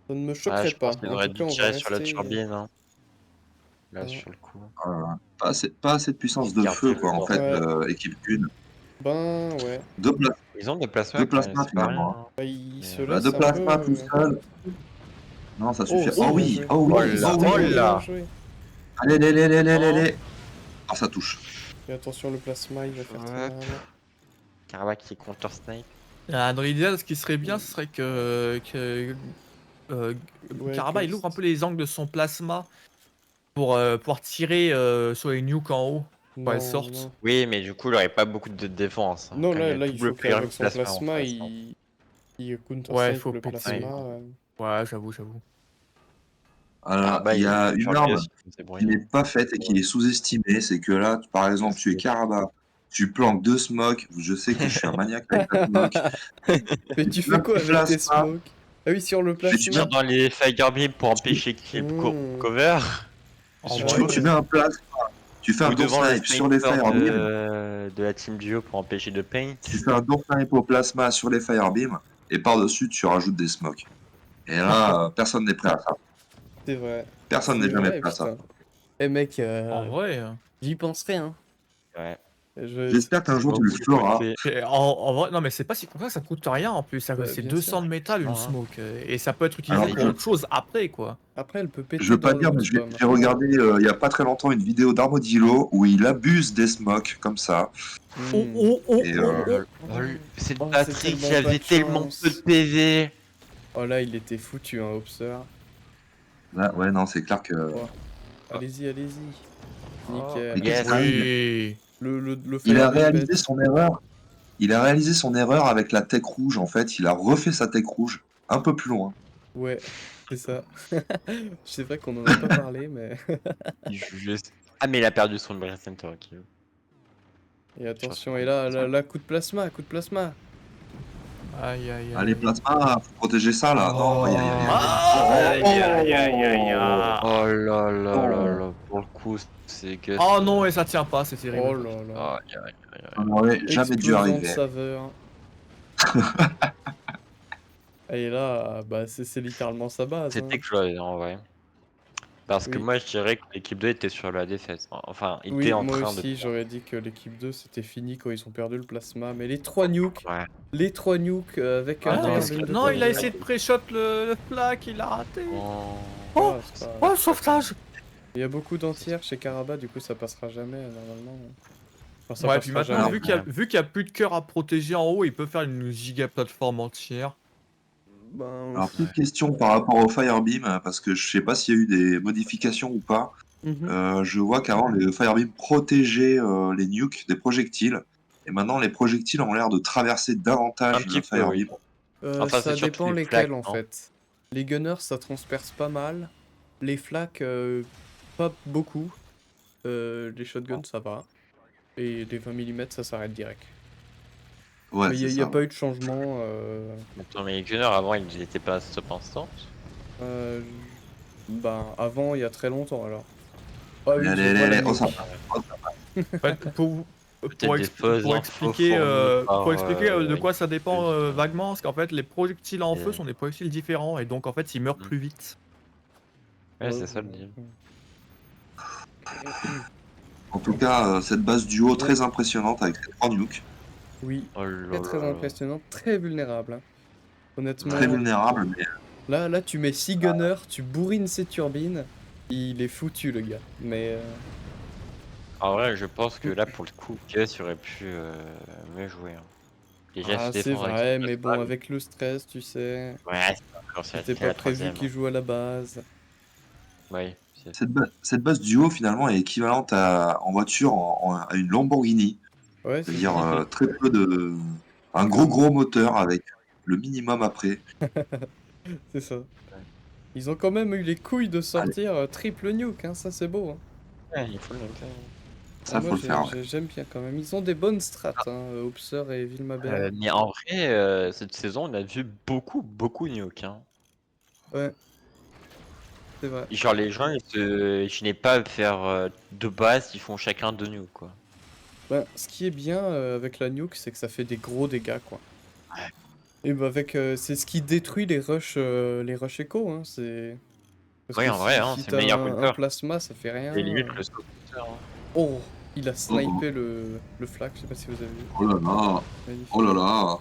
Ça ne me Ouais, choquerait je pense pas. qu'ils En auraient tout dû cas, on va tirer sur la rester... turbine, hein, là, Ah, sur le coup. Pas assez de puissance Ils de gardent feu, quoi, en toujours. fait, ouais, équipe 1. ben ouais. Ils ont des Deux plasmas, plasmas, c'est pas rien, finalement. hein. Bah, il Mais, se Bah, laisse deux un peu... plasmas tout seul. Non, ça Oh, suffit. c'est Oh bien oui, joué. oh oui, Oh oh là, oui. oh Bien là. joué. Allez, allez. Oh, Ah, ça touche. Et attention, le plasma, il va faire très hop. mal. Caraba qui counter snipe. Ah, dans l'idéal, ce qui serait bien, ce serait que euh, Ouais, Karaba il ouvre un peu les angles de son plasma pour pouvoir tirer sur les nukes en haut quand elles Non, sortent. non. Oui, mais du coup, il aurait pas beaucoup de défense, hein. Non, Quand il y a là, il double faut qu'avec son plasma en plasma, face, hein. il Ouais, il counter-snipe faut le péter. plasma. Ouais, j'avoue. Alors, Caraba, il y il a est une furieux arme s'il faut se qui débrouiller, n'est hein. pas faite et qui est sous-estimée. C'est que là, par Je exemple, tu es sais. Karaba, tu planques 2 smokes. Je sais que je suis un maniaque avec la smoke. Mais Tu tu fais plaques quoi tes avec tes plasmas. smokes? Ah oui, sur le Tu plasma. tires dans les Firebeam pour Tu, empêcher qu'il Hmm. cover. En Je Ah vrai, tu ouais. mets un plasma. Tu fais un Ou door devant le snipe sur les sniper firebeams. de la team duo pour empêcher de paint. Tu fais un door snipe au plasma sur les firebeams. Et par-dessus, tu rajoutes des smokes. Et là, personne n'est prêt à ça. C'est vrai. Personne C'est n'est jamais vrai, prêt à ça. putain. Eh mec, en vrai. j'y penserai, hein. Ouais. J'espère qu'un jour tu le Beaucoup feras. fait. Et en vrai, non mais c'est pas si con que ça coûte rien en plus, Bah, c'est bien 200 sûr. de métal une Non, hein. smoke, et ça peut être Alors, utilisé pour autre chose après quoi. Après, elle peut je péter veux pas dans dire, l'eau, mais c'est pas j'ai regardé il y a pas très longtemps une vidéo d'Armodillo où il abuse des smokes comme ça. Oh, Hmm. oh, oh, Et oh, oh. Cette Oh, c'est Patrick tellement qui avait pas de tellement peu de chance. PV. Oh là, il était foutu, hein, Obser. là, ouais, non, c'est clair que. Oh. Allez-y, allez-y. Nickel. Mais qu'est-ce Yes. qui arrive? Oui. Le Il a Firebeam réalisé pète. son erreur. Il a réalisé son erreur avec la tech rouge, en fait. Il a refait sa tech rouge un peu plus loin. Ouais, c'est ça. C'est vrai qu'on en a pas parlé, mais... Ah, mais il a perdu son Brain Center, ok. Et attention, et là, coup de plasma, coup de plasma. Aïe aïe Allez, aïe. plasma, faut protéger ça, là. Oh, aïe, aïe, aïe. Aïe aïe aïe aïe aïe. Oh là là là là, pour le coup, c'est que. Oh non, et ça tient pas, c'est terrible. Oh là là. Aïe, aïe, aïe, aïe. Ça n'aurait jamais dû Explosion de arriver. saveur. Et là, bah, c'est littéralement sa base. Hein. C'était que je en vrai. Parce que Oui. moi, je dirais que l'équipe 2 était sur la défaite. Enfin, il était Oui, en moi train de. aussi, j'aurais dit que l'équipe 2, c'était fini quand ils ont perdu le plasma. Mais les 3 nukes, Ouais. avec Ah, un non, Firebeam de Non, il a power. essayé de pré-shot le flak, il a raté. Oh. Oh, C'est pas grave. oh, sauvetage. Il y a beaucoup d'entières chez Karaba, du coup, ça passera jamais, normalement. Enfin, ça Ouais, puis passera maintenant, jamais. vu qu'il y a plus de cœur à protéger en haut, il peut faire une giga plateforme entière. Ben, Alors, petite question par rapport au Firebeam, parce que je sais pas s'il y a eu des modifications ou pas. Je vois qu'avant, les Firebeam protégeaient les nukes des projectiles. Et maintenant, les projectiles ont l'air de traverser Un davantage petit le peu, oui. Firebeam. Enfin, ça c'est surtout dépend les lesquels, flaques, en non? fait. Les gunners, ça transperce pas mal. Les flaks, pas beaucoup. Les shotguns, ça va. Et les 20 mm, ça s'arrête direct. Ouais, Mais c'est il n'y a ça. pas eu de changement. Attends, mais les Gunners avant, ils étaient pas stop instant. Ben, avant, il y a très longtemps, alors. Ah oui, Allez, je allez, vois la allez, on s'en nuque. En fait, Peut-être des fausses pour infos expliquer, fournies par, pour expliquer de quoi ça dépend Luigi. vaguement, parce qu'en fait, les projectiles en feu Et- sont des projectiles différents, et donc en fait, ils meurent Mhm. plus vite. Ouais, c'est ça le deal. En tout cas, cette base duo très impressionnante avec ces 3 nukes. Oui, Oh là très très là là. impressionnant, très vulnérable, hein. Très Honnêtement, vulnérable, mais là tu mets 6 gunners, tu bourrines ses turbines, il est foutu le gars. Mais En vrai, je pense que là, pour le coup, Gus aurait pu mieux jouer, hein. Déjà, se ah c'est défendre avec son vrai, mais bon, plasma, avec le stress, tu sais, ouais, c'est encore, c'était c'est pas la prévu troisième, qu'il hein. joue à la base. Oui, cette base duo finalement est équivalente en voiture à une Lamborghini. Ouais, c'est C'est-à-dire ça. très peu de. Un gros moteur avec le minimum après. C'est ça. Ils ont quand même eu les couilles de Allez, sortir triple nuke, hein, ça c'est beau, hein. ouais, il faut le noter, hein. Ah, ça moi faut le faire, ouais. j'aime bien quand même. Ils ont des bonnes strats, hein, Opser et Vilmaber. Mais en vrai, cette saison, on a vu beaucoup de nuke, hein. Ouais, c'est vrai. Genre les gens, je n'ai pas à faire 2 bases, ils font chacun 2 nukes, quoi. Ben, ce qui est bien avec la nuke, c'est que ça fait des gros dégâts, quoi. Ouais. Et bah avec, c'est ce qui détruit les rush écho, hein, c'est... Parce Oui, que en vrai, hein, si c'est le t'as meilleur un counter. plasma, ça fait Et rien. limite le saut counter, hein. Oh! Il a Oh, oh, snipé le flak, je sais pas si vous avez vu. oh là là, oh là Magnifique. là,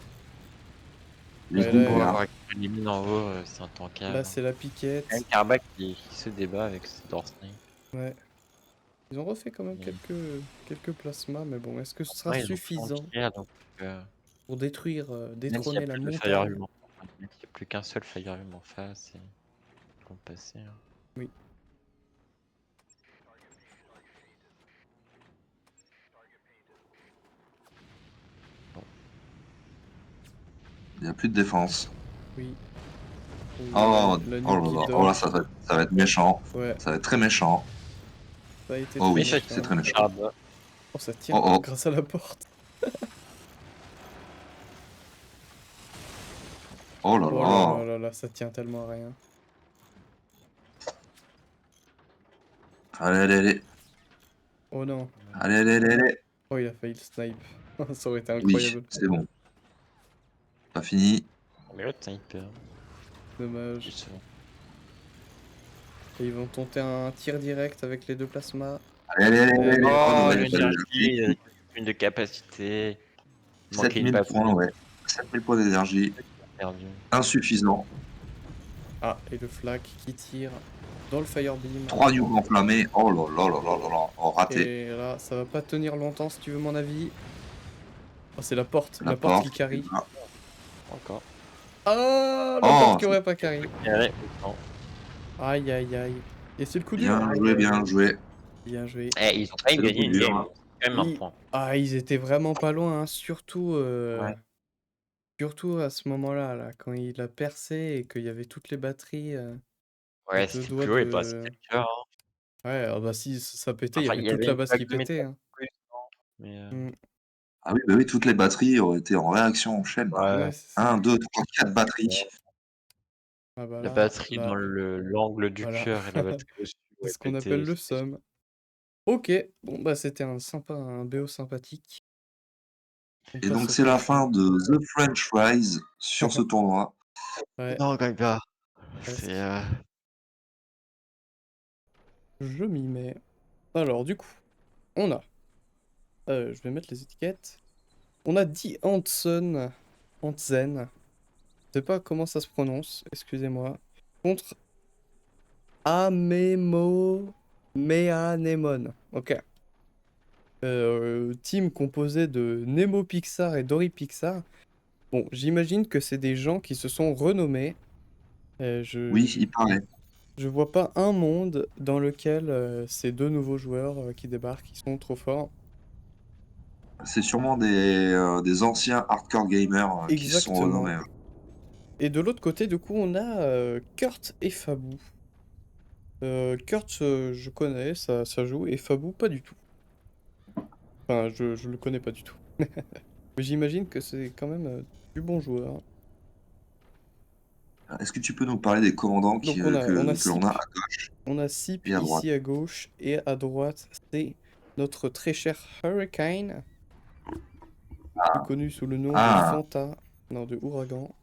les Ouais, Pour goobers. avoir récupéré les mines en haut, c'est là intankable, hein. c'est la Même piquette. Karabakh qui se débat avec ses door snipe. Ouais. Ils ont refait quand même Et quelques plasmas, mais bon, est-ce que ce sera ouais, ils ont plus suffisant d'anti-air, donc pour détruire, même s'il y a détrôner la plus de Fire montagne? Hume même s'il y a plus qu'un seul Fire Hume en face, ils vont passer, hein. Oui. Bon. Il n'y a plus de défense. Oui. Oh, il y a Oh, la oh nuque là qui là, oh là, dodge. ça va être méchant. Ouais, Ça va être très méchant. ça a été Oh très oui, Échec, c'est méchant. très méchant. Karabakh. Oh, ça tient Oh oh, grâce à la porte. oh là Oh là là. là là là, ça tient tellement à rien. Allez, allez, allez. Oh non. Allez, allez, allez, allez. Oh, il a failli le snipe. Ça aurait été Oui, incroyable. c'est bon. Pas fini. Mais l'autre sniper, Dommage. justement. Et ils vont tenter un tir direct avec les deux plasmas. Allez, allez, allez, Eh, allez. mais Oh non, Oh, il n'y a pas l'énergie, d'énergie. une de capacité. Il manquait une 7000 balle points, ouais. 7000 points d'énergie. perdue. Insuffisant. ah, et le flak qui tire dans le firebeam. 3 nukes enflammés. Oh là là là là là là. Oh, raté. Et là, ça va pas tenir longtemps si tu veux mon avis. Oh, c'est la La porte qui porte. carry. Ah. Encore. Ah, la porte Oh, qui aurait pas carry. Allez, non. Aïe aïe aïe. Et c'est le coup dur. bien joué, bien joué. Bien joué. Eh, ils ont quand C'est même le gagné coup une game, dur. c'est quand même un point. Ah, ils étaient vraiment pas loin, hein. Surtout, Ouais. surtout à ce moment-là, là, quand il a percé et qu'il y avait toutes les batteries à Ouais, deux c'était doigts plus haut et bah, c'était de... le cœur, hein. Ouais, ah bah si ça pétait, il y Enfin, avait il y toute avait la une base qui vague de pétait, métal hein. plus, non? Mais Mm. Ah oui, bah oui, toutes les batteries auraient été en réaction en chaîne. ouais, Ouais, c'est ça. 1, 2, 3, 4 batteries. Ah bah la là, batterie là, dans l'angle du voilà. cœur et la batterie dessus, C'est ouais, ce qu'on appelle pété, le c'était somme. Ok, bon bah c'était un BO sympathique. On Et passe donc au c'est la prochain. fin de The French Fries sur ce tournoi. Ouais, non, quand même pas. C'est presque. Je m'y mets. Alors du coup, on a... je vais mettre les étiquettes. On a dit Hansen. Hansen. Je sais pas comment ça se prononce, excusez-moi. Contre Amemo Meanemon. Ok. Team composé de Nemo Pixar et Dory Pixar. Bon, j'imagine que c'est des gens qui se sont renommés. Oui, il paraît. Je vois pas un monde dans lequel ces deux nouveaux joueurs qui débarquent, qui sont trop forts. C'est sûrement des anciens hardcore gamers qui se sont Exactement. renommés. Et de l'autre côté, du coup, on a Kurt et Fabou. Kurt, je connais, ça joue, et Fabou, pas du tout. Enfin, je le connais pas du tout. Mais j'imagine que c'est quand même du bon joueur. Est-ce que tu peux nous parler des commandants Donc on a que l'on Sip. a à gauche On a Sip et à droite? ici à gauche, et à droite, c'est notre très cher Hurricane, plus connu sous le nom de Ah, Fanta, non, de Ouragan.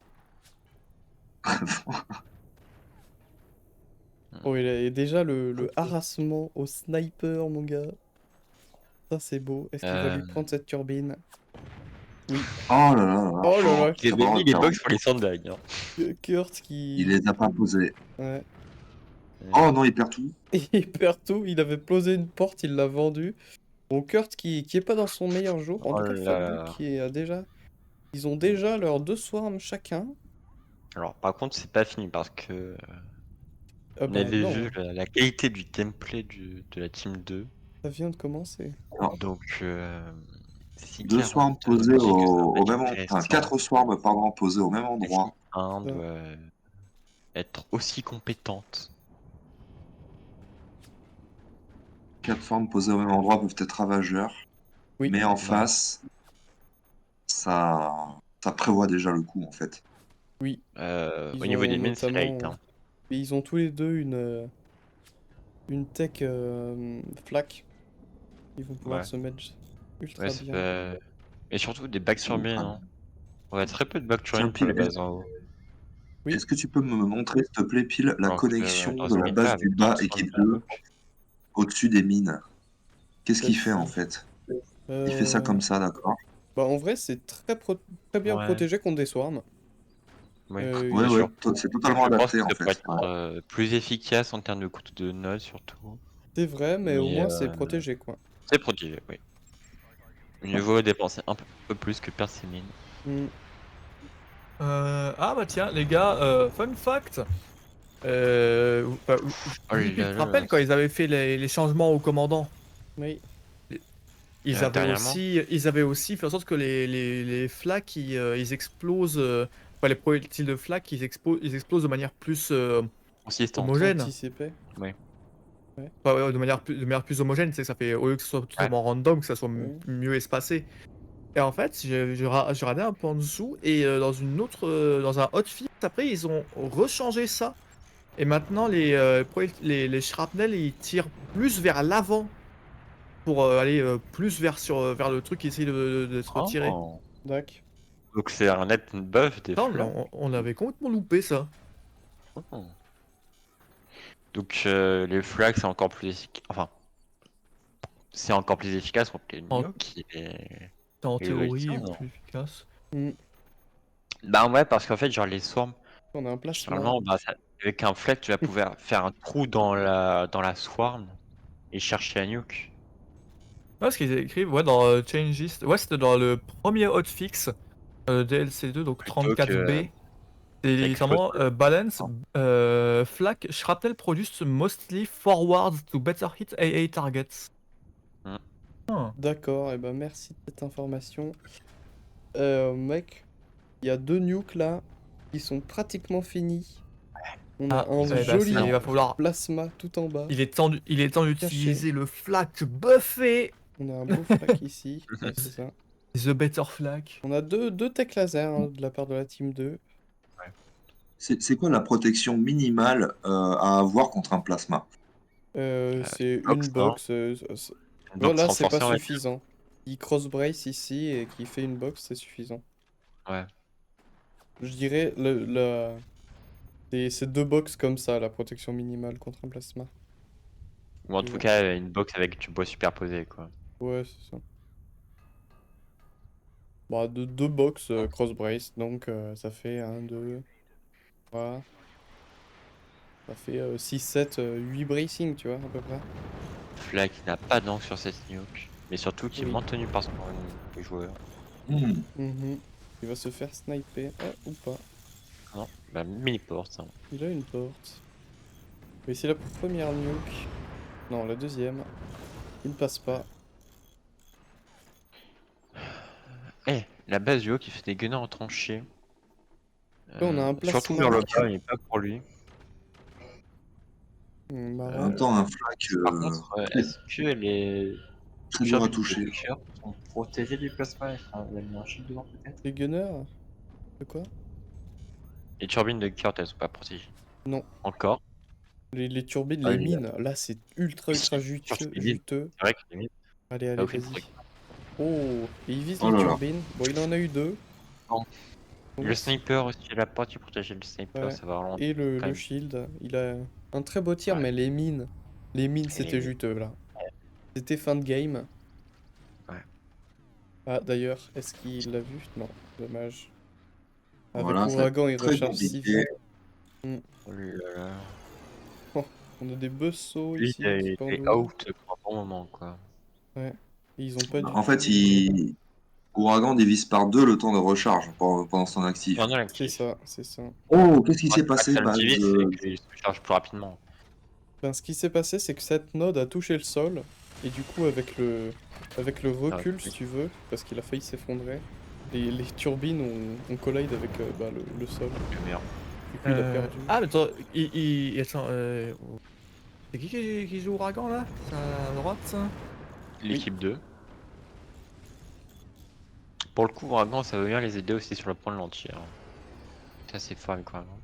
Oh, il a déjà le harassement au sniper, mon gars. Ça, c'est beau. Est-ce qu'il va lui euh, prendre cette turbine? Oui. Oh là là là. Oh là là. Il T'as pas le avait droit mis de les faire. box pour les sandbags. Hein. Kurt Il qui... les a pas posés. Ouais. Oh non, il perd tout. Il perd tout, il avait posé une porte, il l'a vendue. Bon, Kurt qui est pas dans son meilleur jour. En Oh tout cas, là Facebook là. qui est déjà... Ils ont déjà leurs 2 swarms chacun. Alors, par contre, c'est pas fini parce que Ah on bah avait non, vu la qualité du gameplay de la team 2. ça vient de commencer. Non. Donc, si 2 swarms 42 posés dit que ça va au être même endroit. Enfin, intéressant, 4 swarms, pardon, posés au même la team endroit. 1 Ça. doit être aussi compétente. 4 swarms posés au même endroit peuvent être ravageurs. Oui. Mais en Ouais. face, ça prévoit déjà le coup, en fait. Oui. Au Ils niveau ont des mines, c'est light. notamment... Hein. Et ils ont tous les deux une tech flak. Ils vont pouvoir Ouais. se mettre ultra Ouais, c'est bien. pas... Et surtout des bacs sur mine. Hein. Ouais, très peu de bacs sur Tiens, mine pour les Pile, bases en haut. Oui. est-ce que tu peux me montrer, s'il te plaît, Pile, la Alors que connexion dans de une la mine base avec du bas 30 équipe de 2 blocs, au-dessus des mines? Qu'est-ce qu'il fait, en Celle-ci. fait? Il fait ça comme ça, d'accord? Bah en vrai, c'est très bien Ouais. protégé contre des swarms. Oui. Ouais, Et ouais, surtout, c'est totalement je pense adapté, que en ça pourrait fait. être plus efficace en termes de coût de node, surtout. C'est vrai, mais au Mais moins c'est protégé quoi. c'est protégé, oui. Mieux vaut dépenser un peu plus que perdre ses mines. Mm. Ah bah tiens, les gars, fun fact. Oh Louis, tu là te là, rappelles quand ils avaient fait les changements au commandant? Oui. Ils avaient aussi fait en sorte que les flaks ils explosent, enfin les projectiles de flak ils explosent de manière plus consistante. homogène. Anticipé. Oui. Enfin, ouais, de manière plus homogène, c'est que ça fait, au lieu que ce soit totalement random, que ça soit Ouais. mieux espacé. Et en fait, j'ai regardé un peu en dessous et dans un hotfix, après ils ont rechangé ça. Et maintenant les shrapnel ils tirent plus vers l'avant pour aller plus vers le truc qui essaye d'être tiré. Oh. Dac. Donc c'est un net buff des Ça, flaks. on avait complètement loupé ça. Oh. Donc les flaks c'est encore plus efficace. Enfin, c'est encore plus efficace contre les En, nukes et en les théorie Vulcains, non. plus efficace. Mm. Bah ouais, parce qu'en fait, genre les swarms, On a un plasma. généralement, avec un flak, tu vas pouvoir faire un trou dans la swarm et chercher la nuke. Ouais, ce qu'ils écrivent, ouais, dans Changes. Ouais, c'était dans le premier hotfix DLC2, donc Plutôt que 34B. C'est avec littéralement Flotter. balance flak shrapnel produced mostly forward to better hit AA targets. Mm. Ah. D'accord, et ben merci de cette information. Mec, il y a 2 nukes là qui sont pratiquement finis. On a Ah, un eh ben, joli il va falloir. plasma tout en bas. Il est temps d'utiliser le flak buffé. On a un beau flak ici. Ouais, c'est ça. The better flak. On a deux tech laser hein, de la part de la team 2. C'est quoi la protection minimale à avoir contre un plasma? C'est box, une non box. Une box Voilà, c'est pas renforcée, on va dire. suffisant. Il cross-brace ici et qui fait une box, c'est suffisant. Ouais. Je dirais c'est 2 box comme ça, la protection minimale contre un plasma. Ou en Mais tout bon. cas, une box avec du bois superposé, quoi. Ouais, c'est ça. Bah, deux box cross-brace, donc ça fait 1, 2, 3. Ça fait 6, 7, 8 bracing, tu vois, à peu près. Flag qui n'a pas d'angle sur cette nuke, mais surtout qui est Oui. maintenu par son les joueurs. Mhm. Il va se faire sniper. Ah, ou pas. Non, bah mini-porte. Hein. Il a une porte. Mais c'est la première nuke. Non, la deuxième. Il ne passe pas. Eh, la base du haut qui fait des gunners en tranchée. Là, on a un Surtout plasma. vers le bas, mais pas pour lui. En Marrant. même temps, un flak Par contre, est-ce que les très dur à turbines toucher. de cœur sont protégées du plasma? Il a mis un shield devant peut-être? Les gunners? De quoi? Les turbines de Kurt, elles sont pas protégées. Non. Encore. Les turbines, Ah, les il y a- mines, là, c'est ultra Sur juteux. les mines, juteux. c'est vrai que les mines, Allez, ça allez, offre une vas-y. protection. Oh, et il vise Oh les là là. turbines. Bon, il en a eu 2. Non. Donc, Le sniper aussi, la partie protéger le sniper, ouais. ça va vraiment. Et quand le même. shield. Il a un très beau tir, Ouais. mais les mines. Les mines, Et c'était les- juteux, là. C'était fin de game. Ouais. Ah, d'ailleurs, est-ce qu'il l'a vu? Non, dommage. Avec Voilà, ça va être Ouragan, il très recharge si compliqué. vite. Hmm. Oh là là. Oh, on a des Bessos Lui, ici qui il était pendouillent. out pour un bon moment, quoi. Ouais. Et ils ont pas du En fait, tout. Ouragan divise par 2 le temps de recharge pendant son actif. Pendant C'est l'actif. ça, c'est ça. Oh, qu'est-ce qui Moi, s'est c'est pas que passé? ça le Bah, divise, c'est qu'il se charge plus rapidement. Ben, ce qui s'est passé, c'est que cette node a touché le sol. Et du coup, avec le Ah, recul, si oui. tu veux, parce qu'il a failli s'effondrer, les turbines ont collide avec bah, le sol. Le meilleur. Du coup, il a perdu. Ah, mais attends, attends, c'est qui joue Ouragan là? C'est à droite ça? L'équipe 2. Pour le coup, Ouragan, ça veut bien les aider aussi sur le point de l'entier. Ça, c'est fort avec Ouragan.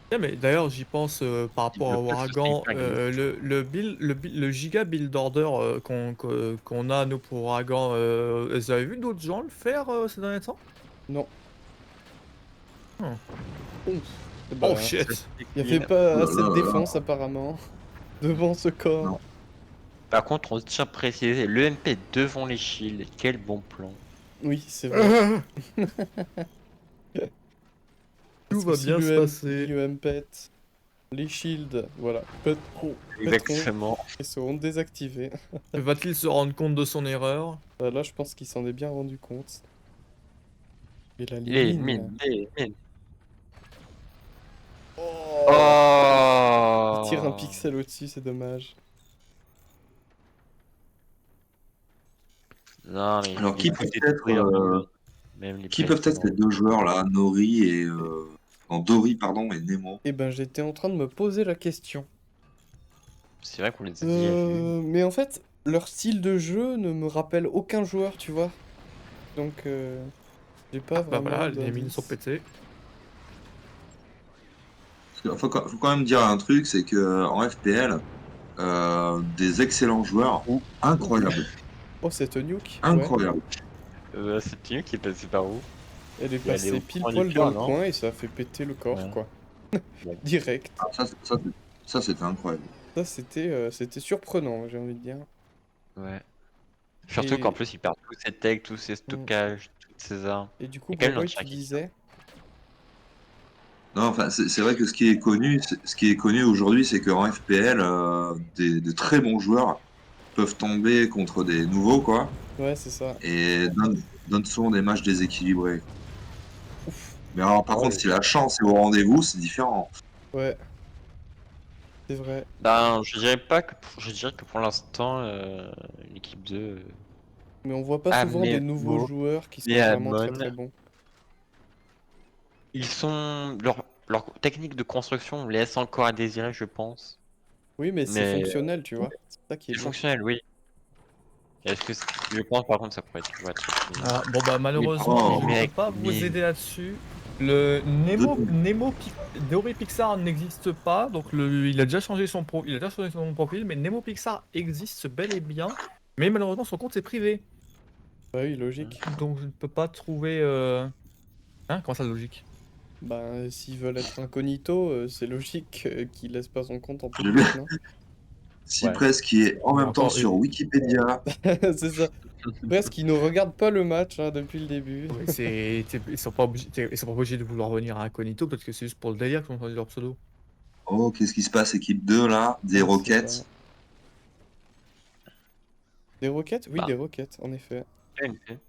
Tiens, mais d'ailleurs, j'y pense par Il rapport à bloque pas ce Ouragan, sniper glisse. le giga build order qu'on a nous pour Ouragan, vous avez vu d'autres gens le faire ces derniers temps? Non. Hmm. Ouf. Eh Oh ben, shit! il n'y avait Oh pas là assez là de là là. défense apparemment devant ce corps. Non. Par contre, on tient à préciser, l'EMP devant les shields, quel bon plan. Oui, c'est vrai. Tout Parce que va si bien se passer. l'UM pète, les shields, voilà, pèteront Exactement. et seront désactivés. Va-t-il se rendre compte de son erreur? Là, je pense qu'il s'en est bien rendu compte. Et la Les mine. mines, les mines. Oh! Il tire un Oh pixel au-dessus, c'est dommage. Non, mais Alors, il peut détruire même les qui peuvent être bâtiments. ces deux joueurs là, Nori et non, Dory pardon et Nemo? Eh ben, j'étais en train de me poser la question. C'est vrai qu'on les a déjà vus. Mais en fait, leur style de jeu ne me rappelle aucun joueur, tu vois. Donc, j'ai pas Bah vraiment voilà, les mines sont d'indice. pétées. Parce qu'il faut quand même dire un truc, c'est que en FPL, des excellents joueurs, Ou incroyables, Oh, cette nuke, ouais. incroyables. cette team qui est passée par où? Elle est Et elle est passée au pile point du poil dans cœur, le non? coin et ça a fait péter le corps, Ouais. quoi. Bon. Direct. Ah, ça, c'était incroyable. Ça, c'était surprenant, j'ai envie de dire. Ouais. Surtout qu'en Et, plus, il perd tous ses techs, tous ses mm. stockages, toutes ses armes. Et du coup, Et quand même Boboy, l'entier tu qui tient. disais? Non, enfin, c'est vrai que ce qui est connu aujourd'hui, c'est qu'en FPL, des très bons joueurs peuvent tomber contre des nouveaux, quoi, Ouais, c'est ça. et donnent souvent des matchs déséquilibrés. Ouf. Mais alors, par Oh, contre, si la chance est au rendez-vous, c'est différent. Ouais, c'est vrai. ben, je dirais que pour l'instant, l'équipe 2, Mais on voit pas souvent des nouveaux Amemo joueurs qui et sont vraiment très Amon, très bons. ils sont leur technique de construction laisse encore à désirer, je pense. Oui, mais c'est Mais fonctionnel, tu vois. C'est ça qui est c'est bien. fonctionnel, oui. Est-ce que je pense par contre ça pourrait être plus. Ah, bon bah Mais malheureusement, Oh, je ne peux mec, pas vous mais aider là-dessus. Le Dory Pixar n'existe pas, donc il a déjà changé il a déjà changé son profil, mais Nemo Pixar existe bel et bien, mais malheureusement son compte est privé, Bah oui, logique. donc je ne peux pas trouver. Hein, comment ça logique? Bah, s'ils veulent être incognito, c'est logique qu'ils laissent pas son compte en j'ai vu public, non? ouais. Cypress qui est en Mais même temps encore, sur Wikipédia. C'est ça. Presque, ils ne regardent pas le match hein, depuis le début. oui, ils sont pas obligés de vouloir venir à Incognito, peut-être que c'est juste pour le délire qu'ils ont choisi leur pseudo. Oh, qu'est-ce qui se passe, équipe 2, là? Des On sait pas. Rockets. Des roquettes? Oui, Bah, des roquettes, en effet. TNT.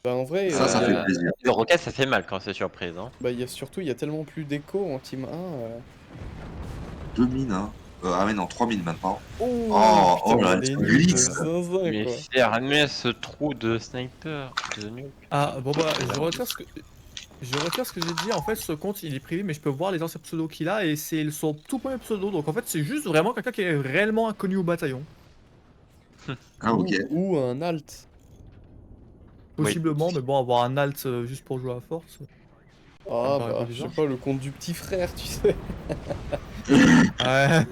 Bah, en vrai, Ça fait plaisir. Le Rocket ça fait mal quand c'est surprise, hein. bah, il y a tellement plus d'écho en team 1. 2 mines, hein. Ah mais non, 3 mines maintenant. Oh, Oh, putain, oh mais là, les ça nukes de glisse. zinzin, Mais quoi. fermez ce trou de sniper, de nuke. Ah bon bah je retire ce que j'ai dit. En fait, ce compte il est privé, mais je peux voir les anciens pseudos qu'il a et c'est son tout premier pseudo. Donc en fait, c'est juste vraiment quelqu'un qui est réellement inconnu au bataillon. Ah, ok. Ou un alt. Oui. Possiblement, mais bon, avoir un alt juste pour jouer à force, ça me Ah, paraît un peu bah, je sais bizarre. pas, le compte du petit frère, tu sais. Ouais.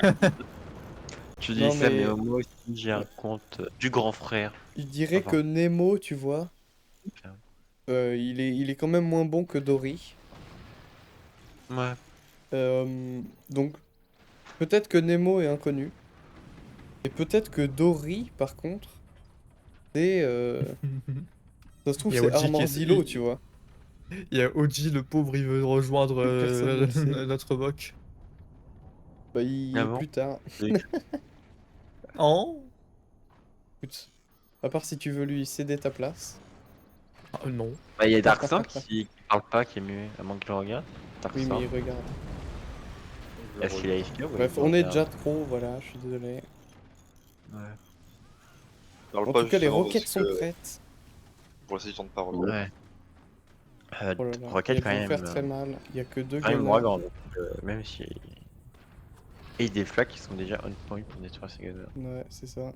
Tu dis Non, ça, mais mais moi aussi j'ai un compte du grand frère. je dirais Enfin, que Nemo, tu vois, enfin, il est quand même moins bon que Dory. ouais. Donc, peut-être que Nemo est inconnu. Et peut-être que Dory, par contre, Et ça se trouve, Il y a c'est Oji qui Armandillo, est... tu vois. Il y a Oji, le pauvre, il veut rejoindre Personne ne le sait. notre mock. Bah, il Ah est bon? plus tard. Oh Écoute, à part si tu veux lui céder ta place. ah, non. Bah, il y a Darkstorm qui parle pas, qui est muet, à moins qu'il le regarde. Oui, mais Darkstorm. regarde. Est-ce qu'il a esquive ou Bref, il on est regarde? déjà trop, voilà, je suis désolé. Ouais. Parle En pas tout cas, les justement roquettes parce sont que prêtes. pour laisser du temps de parole. Ouais. Oh là là, Rocket elles quand vont même. faire très mal. Il y a que 2 Quand même gunners. Morgan, donc, même si. Et des flaques qui sont déjà on point pour détruire ces gunners. Ouais, c'est ça.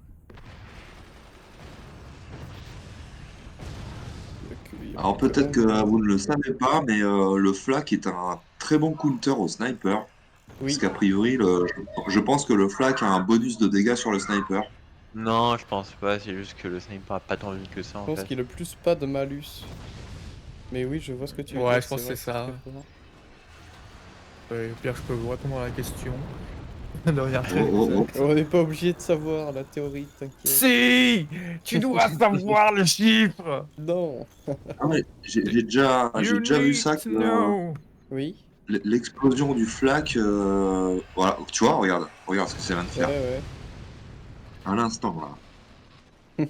Il y a Alors plus peut-être qu'un que gunner. vous ne le savez pas, mais le flak est un très bon counter au sniper. Oui, Parce qu'a priori, je pense que le flak a un bonus de dégâts sur le sniper. Non, je pense pas, c'est juste que le sniper a pas tant de vie que ça je en pense fait. qu'il a plus pas de malus. Mais oui, je vois ce que tu veux Ouais, dire. je pense vrai que c'est très ça. fort. Ouais, Pierre, je peux vous répondre à la question. De rien. Oh. On n'est pas obligé de savoir la théorie, t'inquiète. Si tu dois savoir le chiffre. Non. Ah ouais, j'ai déjà You vu need ça, to que know. Oui, l'explosion du flak, voilà, tu vois, regarde ce que ça vient de faire. ouais. À l'instant, là.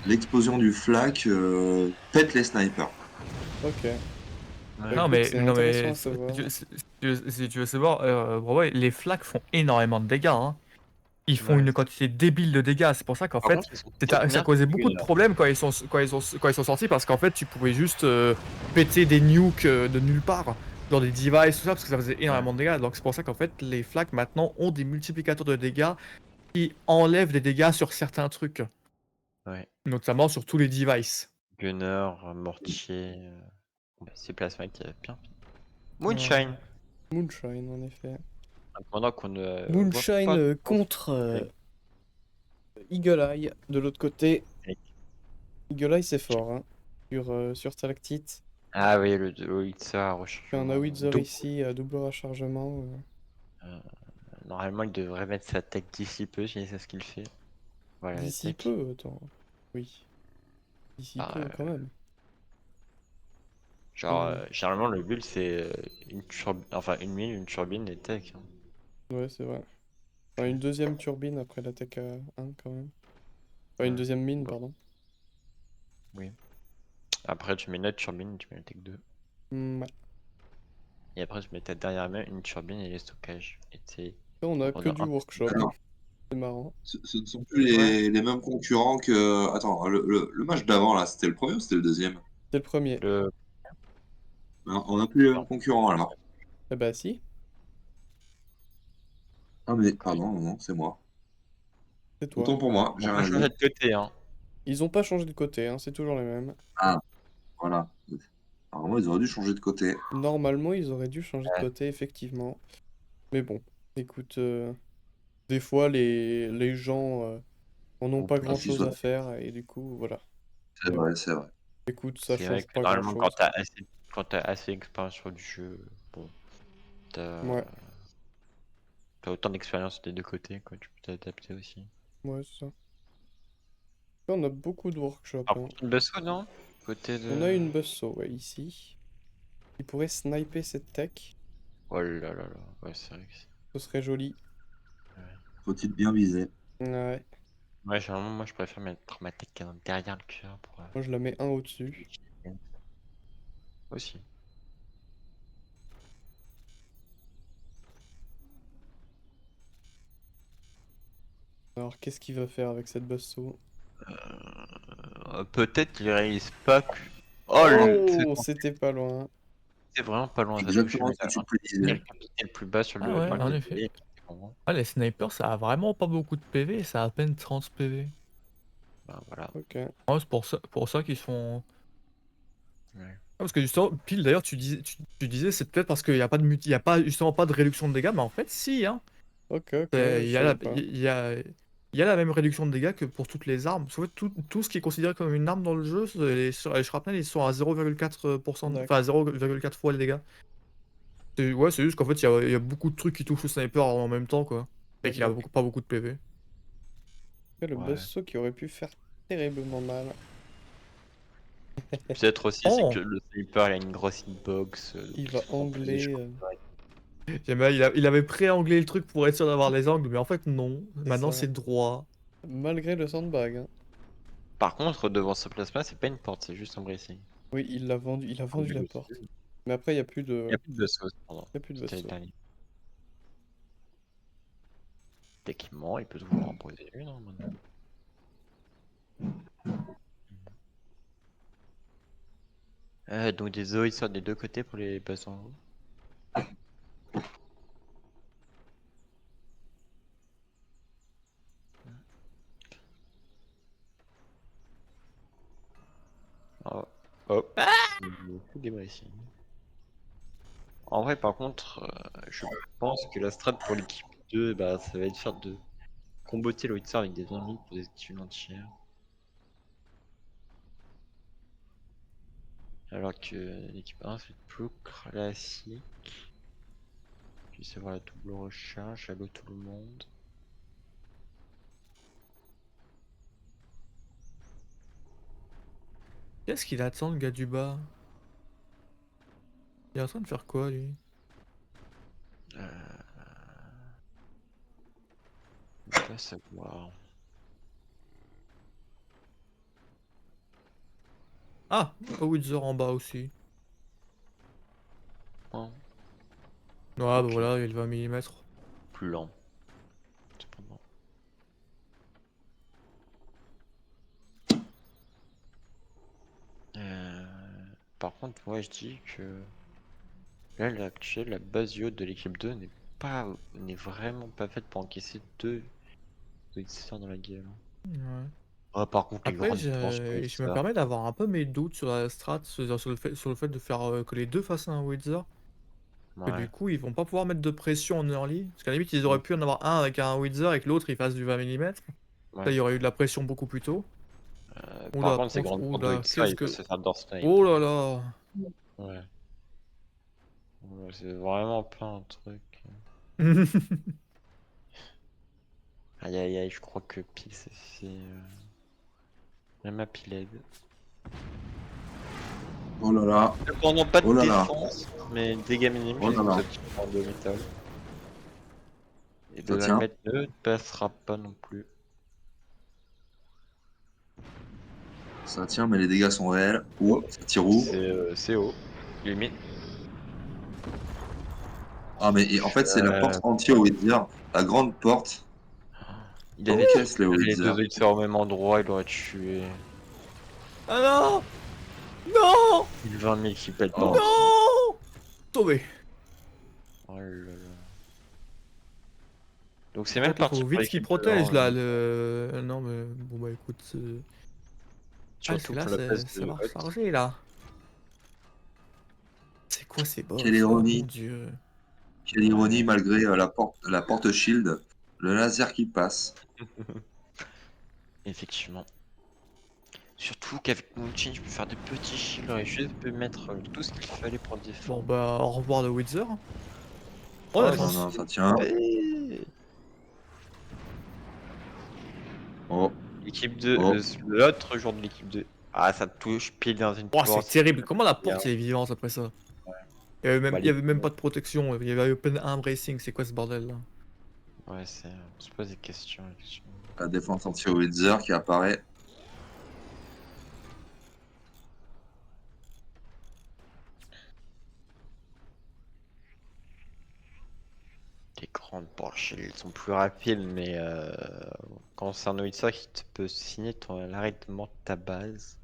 L'explosion du flak pète les snipers. Ok. Ouais. Bah, Non écoute, mais, c'est non intéressant mais, à savoir. si tu veux savoir, ouais, les flaques font énormément de dégâts. Hein. Ils font Ouais. une quantité débile de dégâts. C'est pour ça qu'en Par fait, contre, ils sont ça nerfs, causait les beaucoup de gunners. problèmes quand ils sont sortis parce qu'en fait, tu pouvais juste péter des nukes de nulle part dans des devices, tout ça, parce que ça faisait énormément de dégâts. Donc c'est pour ça qu'en fait, les flaques maintenant ont des multiplicateurs de dégâts qui enlèvent des dégâts sur certains trucs, Ouais. notamment sur tous les devices. Gunner, mortier. C'est plasma qui est bien. Moonshine. Moonshine, en effet. Pendant qu'on ne. voit Moonshine pas contre Eagle Eye de l'autre côté. Et- Eagle Eye, c'est fort, hein. Sur Stalactite. Ah oui, le Howitzer à Fait un rechargement. Howitzer double. ici à double rechargement. Normalement, il devrait mettre sa tech d'ici peu, si c'est ce qu'il fait. Voilà, la D'ici tech. peu, attends. Oui. D'ici Ah, peu, quand même. Genre, Mhm. généralement, le build, c'est une mine, une turbine et tech. Hein. Ouais, c'est vrai. Enfin, une deuxième turbine après la Tech 1, quand même. Enfin, une Ouais. deuxième mine, Bon. pardon. Oui. Après, tu mets une autre turbine, tu mets la tech 2. Ouais. Et après, tu mets ta dernière main, une turbine et les stockages. Et c'est. Là, on a que a du un- workshop. Alors, C'est marrant. ce ne sont plus les mêmes concurrents que. Attends, le match d'avant, là, c'était le premier ou c'était le deuxième? C'est le premier. Le. Non, on n'a plus les mêmes Non. concurrents, alors. Eh bah, si. Ah, mais pardon, non, c'est moi. C'est toi. Autant pour moi, On j'ai peut rien changer dit. de côté, hein. Ils ont pas changé de côté, hein. C'est toujours les mêmes. Ah, voilà. Alors, moi, ils auraient dû changer de côté. Normalement, ils auraient dû changer de Ouais. côté, effectivement. Mais bon, écoute, des fois, les gens en ont Ou pas plus. grand-chose à faire, et du coup, voilà. C'est vrai, c'est vrai. Écoute, ça C'est vrai change que pas normalement, grand-chose. quand t'as assez d'expérience sur du jeu, bon, t'as Ouais, t'as autant d'expérience des deux côtés, quoi, tu peux t'adapter aussi. ouais, c'est ça. Là, on a beaucoup de workshops, Par hein. contre, une Buzzsaw, non? Côté On a de. une buzzsaw, ouais, ici. Il pourrait sniper cette tech. Oh là là là, ouais, c'est vrai que c'est. Ce serait joli. Faut-il bien viser? Ouais, Ouais, généralement, moi je préfère mettre ma tech canon derrière le cœur pour. moi je la mets un au-dessus. Aussi. Alors, qu'est-ce qu'il va faire avec cette buzzsaw? Peut-être qu'il réalise pas que. Oh, Oh, c'était pas loin. c'est vraiment pas loin, ça touche Exactement ce que tu prédisais. le plus bas sur Ah le ouais, par le en côté, effet. et c'est bon. Ah, les snipers, ça a vraiment pas beaucoup de PV, ça a à peine 30 PV. Bah, voilà. Ok. Ouais, c'est pour ça qu'ils font. Ouais. Ah, parce que justement, pile d'ailleurs, tu disais, c'est peut-être parce qu'il n'y a pas de il y a pas justement pas de réduction de dégâts, mais en fait, si, hein. Ok, Il je y a la, savais pas. il y a la même réduction de dégâts que pour toutes les armes. En fait, tout ce qui est considéré comme une arme dans le jeu, les shrapnels, ils sont à 0,4%, enfin 0,4 fois les dégâts. Ouais, c'est juste qu'en fait, il y a beaucoup de trucs qui touchent le sniper en même temps, quoi. Et qu'il a Exact. pas beaucoup de PV. Le Ouais. buzzsaw qui aurait pu faire terriblement mal. Peut-être aussi, Oh. c'est que le sniper, il a une grosse hitbox. Il va angler. Il avait pré-anglé le truc pour être sûr d'avoir les angles, mais en fait non. Maintenant ça. c'est droit. Malgré le sandbag. Hein. Par contre, devant ce plasma, c'est pas une porte, c'est juste un bracing. Oui, il a vendu la dessus. porte. Mais après, il n'y a plus Il de. n'y a plus de sauce, pardon. Il y a plus de C'était le vaisseau. dernier. Techniquement, il peut toujours en poser une, hein, maintenant. Donc des os, ils sortent des deux côtés pour les passer en haut. Oh. Hop. Des bracing. En vrai, par contre, je pense que la strat pour l'équipe 2, bah, ça va être faire de comboter le Witzer avec des 20 000 pour des tuiles entières. Alors que l'équipe 1, c'est plus classique. Puis c'est voir la double recharge, allo tout le monde. Qu'est-ce qu'il attend le gars du bas? Il est en train de faire quoi lui? Je peux pas savoir. Ah, Wither en bas aussi. Hein, Ouais, bah Ok. voilà, il y a le 20 mm. plus lent. Cependant. Par contre, moi je dis que là, l'actuelle, la base yacht de l'équipe 2 n'est vraiment pas faite pour encaisser deux Witzer dans la gueule. Ouais. Ah, par contre, les Après, grandes planches pour je me Witzer. permets d'avoir un peu mes doutes sur la strat, sur le fait de faire que les deux fassent un Wither. Que Ouais. du coup, ils vont pas pouvoir mettre de pression en early. Parce qu'à la limite, ils auraient Ouais. pu en avoir un avec un Wither et que l'autre il fasse du 20 mm. Là, Ouais. il y aurait eu de la pression beaucoup plus tôt. Par Oula, contre, ces grandes planches de oula, Witzer, qu'est-ce ils peuvent que. se faire door snipe. Oh là là! Ouais. Ouais, c'est vraiment pas un truc. Aïe aïe aïe, je crois que Pix s'est fait. Même à Piled. Oh là là. Cependant, pas de Oh là là. défense, mais dégâts minimes, Oh j'ai là là. ce petit point de métal. Et de Ça la tient. mettre ne passera pas non plus. Ça tient, mais les dégâts sont réels. Ouh, ça tire où? C'est haut, limite. Ah, mais en fait, c'est la porte Euh, entière au Wither. La grande porte. Il avait Encaisse les les deux Wither. Witzer au même endroit, il aurait tué. Ah non! Non! 20 000 qui pètent Oh. pas. Non! Tombé. Oh là là. Donc c'est En même fait, là, parti faut pour vite qu'il l'équipe protège 2, là. hein. Non, mais bon, bah écoute. Ah, parce Surtout que là, pour la place ça de va Hut. recharger là. C'est quoi ces Quelle boss? Oh ironie. mon dieu. Quelle ironie, malgré la porte shield. Le laser qui passe. Effectivement. Surtout qu'avec Moonchain, je peux faire des petits shields et je peux mettre tout ce qu'il fallait pour Bon, défendre. bah, au revoir le Wither. Oh la Oh, Non, défense. non, ça tient. Ouais. Oh, L'équipe 2, Oh. l'autre jour de l'équipe 2. Ah, ça touche pile dans une Oh, c'est porte. terrible. Comment la Bien. porte est vivante après ça? Ouais. Il y avait même Bah, pas de protection. Il y avait open un bracing. C'est quoi ce bordel là? Ouais, on se pose des questions. la défense anti-Wither qui apparaît. Les grandes Porsche, elles sont plus rapides, mais quand c'est un Noitsa qui te peut signer l'arrêtement de ta base,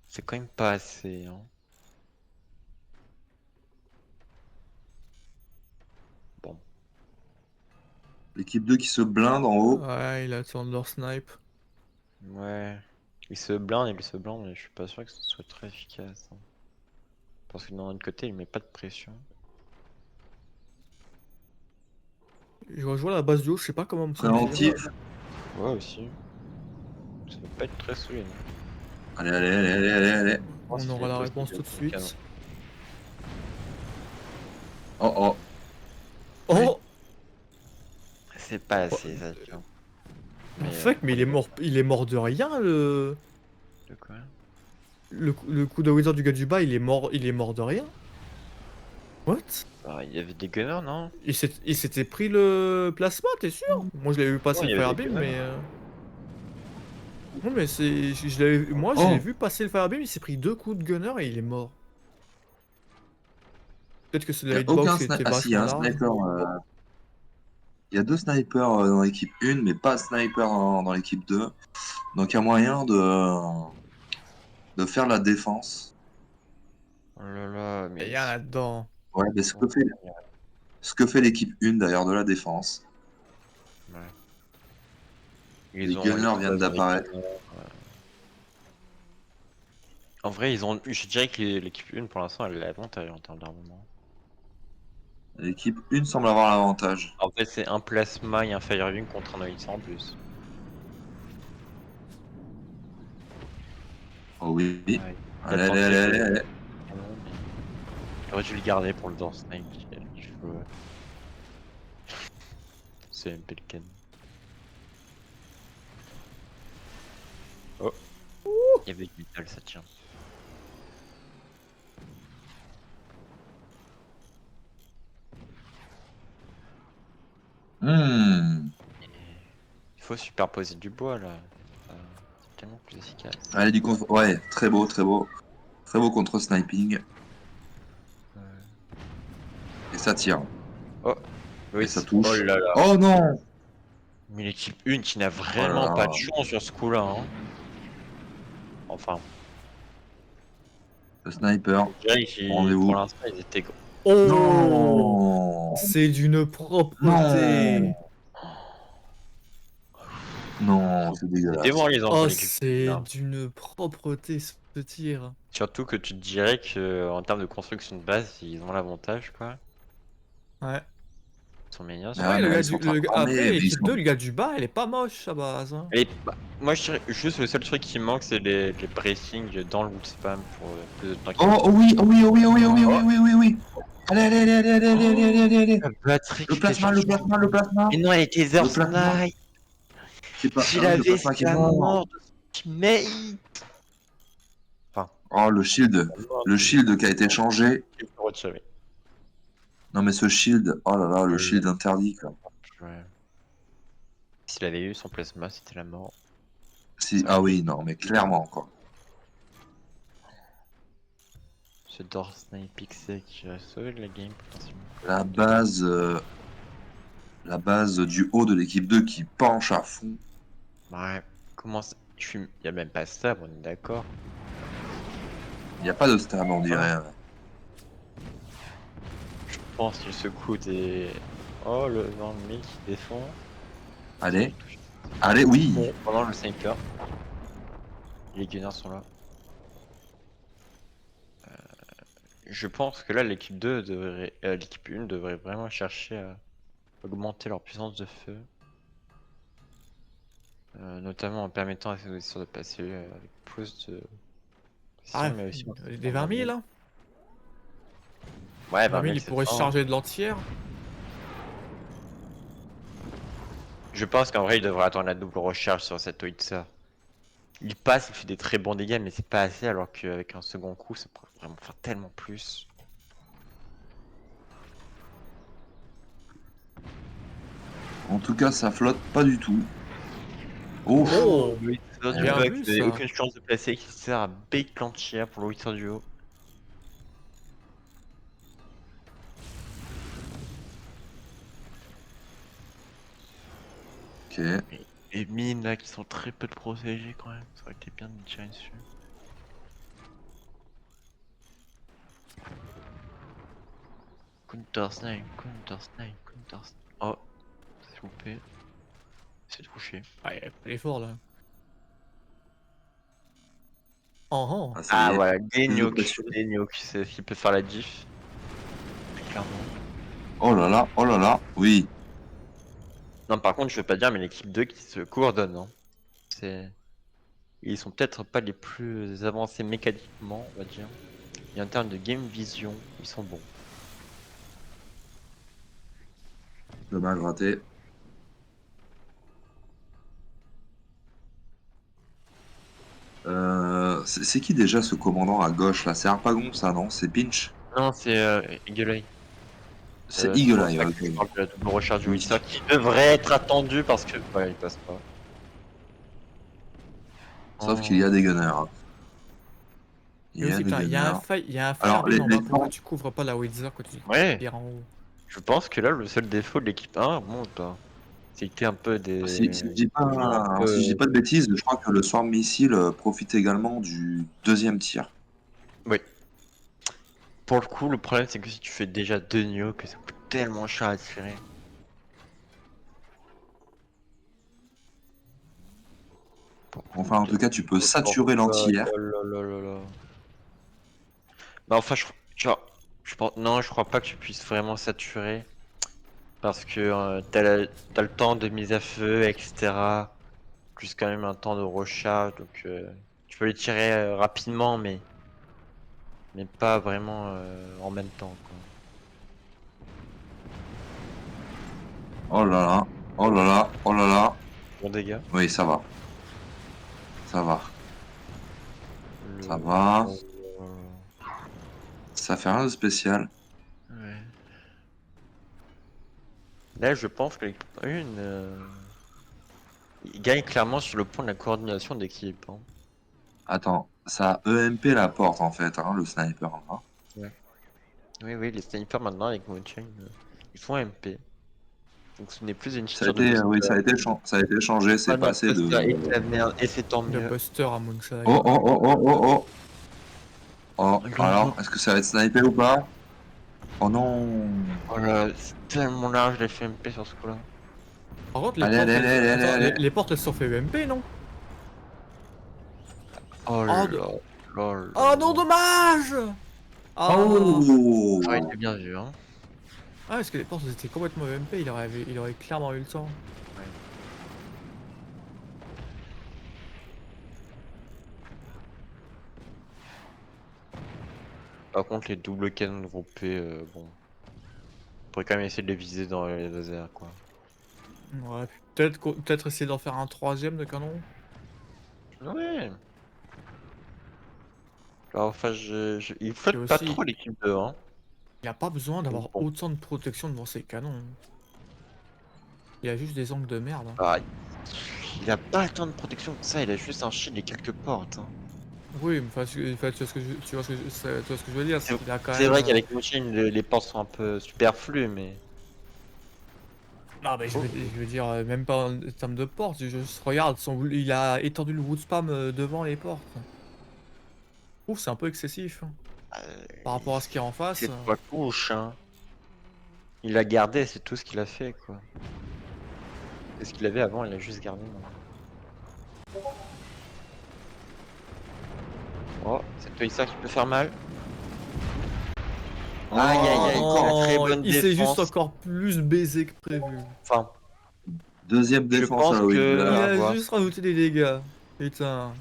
c'est quand même pas assez. Hein. Bon. L'équipe 2 qui se blinde en haut. Ouais, il a Thunder Snipe. Ouais. Il se blinde, mais je suis pas sûr que ce soit très efficace. Hein. Parce que d'un autre côté, il met pas de pression. Je rejoins la base du haut. Je sais pas comment me sentir. Préventif. Ouais, aussi. Ça va pas être très solide. Allez, allez, allez, allez, allez, allez. On aura la réponse tout de suite. Oh, oh. Oh! C'est pas assez, ça, tu vois. Fuck, mais il est mort de rien, De quoi? le coup de Wizard du gars du bas, il est mort de rien. What? Bah, il y avait des gunners, non? Il s'était pris le plasma, t'es sûr? Moi je l'avais vu passer Non, il le y avait des Firebeam, gunners. mais. Non, mais c'est. Je l'avais moi je l'ai Oh. vu passer le Firebeam, il s'est pris 2 coups de gunner et il est mort. Peut-être que c'est Il la y a aucun hitbox était sniper. Ah si, il y a vachement un large. sniper. Il y a 2 snipers dans l'équipe 1, mais pas de sniper dans l'équipe 2. Donc il y a moyen de faire la défense. Oh là là, Il mais. y a là-dedans. Ouais, mais ce que fait l'équipe 1 d'ailleurs de la défense. Ouais. Les Ils ont gunners viennent ils ont les d'apparaître. gunners, En vrai, je dirais que l'équipe 1 pour l'instant elle a l'avantage en termes d'armement. L'équipe 1 semble avoir l'avantage. En fait, c'est un plasma et un Firewing contre un OX en plus. Oh oui. Ouais. Il a Allez, allez, tenté allez, le allez. canon, mais il aurait dû le garder pour le Door Snipe. C'est MP le canon. Oh. Il y avait du métal, ça tient. Hmm. Il faut superposer du bois là. C'est tellement plus efficace. Allez, du contre. Ouais, très beau, très beau. Très beau contre-sniping. Ouais. Et ça tire. Oh, oui, Et ça touche. oh là là. Oh non! Mais l'équipe 1 qui n'a Oh là vraiment pas de là. chance sur ce coup-là. Hein. Enfin, Le sniper. je dirais que Rendez-vous. pour l'instant, ils étaient gros. Oh! Non! C'est d'une propreté! Non, c'est C'était dégueulasse. bon, les enfants, Oh, l'équipe. c'est Non. d'une propreté ce tir. Surtout que tu te dirais que en termes de construction de base, ils ont l'avantage, quoi. Ouais. Ils sont meilleurs. Ah, Après, mais là, ils sont en train de après cramer, mais ils l'équipe 2, sont... le gars du bas, elle est pas moche à base. Hein. Et bah, moi, je dirais juste le seul truc qui manque, c'est les bracings dans le wood spam pour plus de temps. Oh, oh oui, oh oui, oh oui, oh oui, oh oui, oh oui, oui, oui, oui. Allez, allez, allez, allez, allez, allez, allez, allez, allez. La batterie Le qui fait plasma, le plasma, le plasma. Mais non, elle était Le plasma. Snipe. C'est pas... S'il Ah oui, le avait plasma qui est sa mort. mort de teammate. Oh, le shield. Le shield qui a été changé. Il faut retirer. Non, mais ce shield. Oh là là, le shield interdit, quoi. Ouais. S'il avait eu son plasma, c'était la mort. Si... Ah oui, non, mais clairement, quoi. Ce Door Snipe XC qui va sauver la game potentiellement. La base du haut de l'équipe 2 qui penche à fond. Ouais, comment ça... Il y a même pas ça, on est d'accord. Il n'y a pas de stab, on dirait. Je pense qu'il secoue des... Oh, le vent de qui défend. Allez. Allez, oui. Bon, pendant le sniper. Les gunners sont là. Je pense que là, l'équipe 2 devrait... l'équipe 1 devrait vraiment chercher à augmenter leur puissance de feu. Notamment en permettant à ces auditeurs de passer avec plus de... Ah, mais aussi des 20 000 là? Ouais, 20 000, il pourrait se charger de l'entière. Je pense qu'en vrai, il devrait attendre la double recharge sur cette Howitzer. Il passe, il fait des très bons dégâts, mais c'est pas assez, alors qu'avec un second coup, ça pourrait vraiment faire tellement plus. En tout cas, ça flotte pas du tout. Oh, Oh! Oui, c'est du bien bug, vu, vous avez ça. aucune chance de placer qui sert à bait Clanchia pour le Howitzer du haut. ok. Les mines là qui sont très peu protégées quand même, ça aurait été bien de tirer dessus. Counter snipe, counter snipe, counter snipe. Oh, s'il vous plaît. C'est touché. Ouais, il est fort là. Oh, oh. Ah, ça y est. Voilà, Plus de pression. des nuke, c'est ce qui peut faire la diff. Clairement. Oh là là, oui. Non, par contre, je veux pas dire, mais l'équipe 2 qui se coordonne. Hein. Ils sont peut-être pas les plus avancés mécaniquement, on va dire. Et en termes de game vision, ils sont bons. Dommage raté. C'est qui déjà ce commandant à gauche là? C'est Harpagon ça, non? C'est Pinch? Non, c'est Eagle Eye. C'est C'est Eagle pour Eye, ça que ok. je parle de la double recharge du Oui. Wither qui devrait être attendu parce que. Ouais, il passe pas. Sauf qu'il y a des gunners. hein. Il Et y a aussi, des putain, gunners. il y a un Alors, Firebeam en bas. les Pourquoi temps- tu couvres pas la Wither quand tu Ouais. tires en haut? Je pense que là, le seul défaut de l'équipe 1, remonte pas. C'est que t'es un peu des. Si je dis pas, un peu- si je dis pas de bêtises, je crois que le Swarm Missile profite également du deuxième tir. Oui. Pour le coup, le problème, c'est que si tu fais déjà 2 nioh, que ça coûte tellement cher à tirer. Enfin, en tout cas, tu peux saturer l'anti-air. Oh là là là là. Bah, enfin, je pense, non, je crois pas que tu puisses vraiment saturer. Parce que t'as le temps de mise à feu, etc. Plus quand même un temps de recharge. Donc, tu peux les tirer rapidement, mais pas vraiment en même temps, quoi. Oh là là, oh là là, oh là là. Bon dégâts. Oui, ça va. Ça va. Le- Ça va. euh, Ça fait rien de spécial. Ouais. Là, je pense que l'équipe 1, il gagne clairement sur le point de la coordination d'équipe. Hein. Attends, ça a EMP la porte en fait, hein, le sniper. Hein. Oui, oui, les snipers maintenant avec Moonshine, ils font MP. Donc ce n'est plus une Ça a feature de été, booster. oui, ça a été changé, c'est Pas d'un passé de. booster et de la merde, et c'est tant Le mieux. Buster à Moonshine. Oh oh oh oh oh oh. Oh, Non, alors, non. est-ce que ça va être snipé ou pas? Oh non. Oh là, c'est tellement large les MP sur ce coup-là. Par contre, les Allez, portes, allez, allez, allez, attends, allez. les portes, elles sont fait EMP, non? Oh là de- là là. Oh non, dommage! Ah, Oh. Ça aurait été bien vu, hein. Ah, parce que les portes étaient complètement EMP, il aurait clairement eu le temps. Par contre, les doubles canons groupés, bon. On pourrait quand même essayer de les viser dans les lasers, quoi. Ouais, puis peut-être essayer d'en faire un troisième de canon. Ouais. Alors, enfin, il flotte Et pas aussi- trop l'équipe 2, hein. Il n'y a pas besoin d'avoir Bon. autant de protection devant ces canons. Il y a juste des angles de merde. Hein. Ah, il a pas tant de protection que ça, il a juste un shield et quelques portes. Hein. Oui, mais enfin, tu vois ce que je veux dire. Il a quand C'est même, vrai qu'avec Machine, les portes sont un peu superflues, mais. Non, mais je veux dire, même pas en termes de porte. Juste regarde, il a étendu le wood spam devant les portes. Je trouve que c'est un peu excessif. Hein. Par rapport à ce qu'il y a en face. C'est pas couche, hein. Il l'a gardé, c'est tout ce qu'il a fait, quoi. Et ce qu'il avait avant, il l'a juste gardé. Oh, c'est toi ça qui peut faire mal. Aïe aïe aïe, Oh, très bonne il s'est juste défense. encore plus baisé que prévu. Enfin, Deuxième Je défense pense à la que- Wither. Il à a voir. juste rajouté des dégâts. Putain.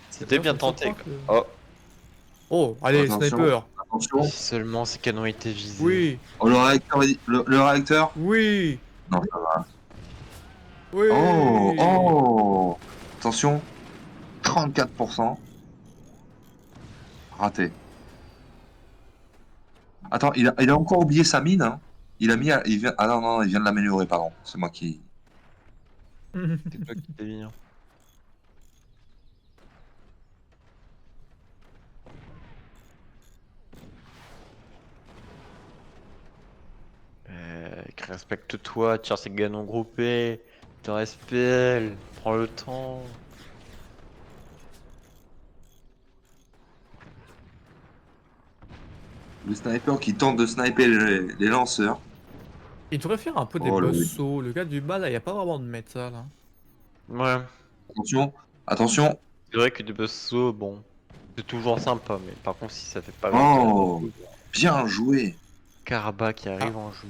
c'était bien D'ailleurs, ça me tenté. surprend Quoi. que- Oh, allez, Attention. sniper. Attention. Si seulement ces canons étaient visés. Oui, Oh, le réacteur. Le réacteur. oui. Non, ça va. Oui. Oh, oh. Attention. 34%. Raté. Attends, il a encore oublié sa mine. Hein. Il a mis. Ah non, non, il vient de l'améliorer, pardon. C'est moi qui. C'est toi qui t'es mis. Hein. Respecte-toi, tire ces canons groupés, te respecte, prends le temps. Le sniper qui tente de sniper les lanceurs. Il devrait faire un peu des Oh, le- buzzsaws. Le gars du bas, là, il n'y a pas vraiment de métal. Hein. Ouais, Attention. Attention. c'est vrai que des buzzsaws, bon, c'est toujours sympa, mais par contre, si ça fait pas Oh. Bien joué. Karaba qui arrive en jeu.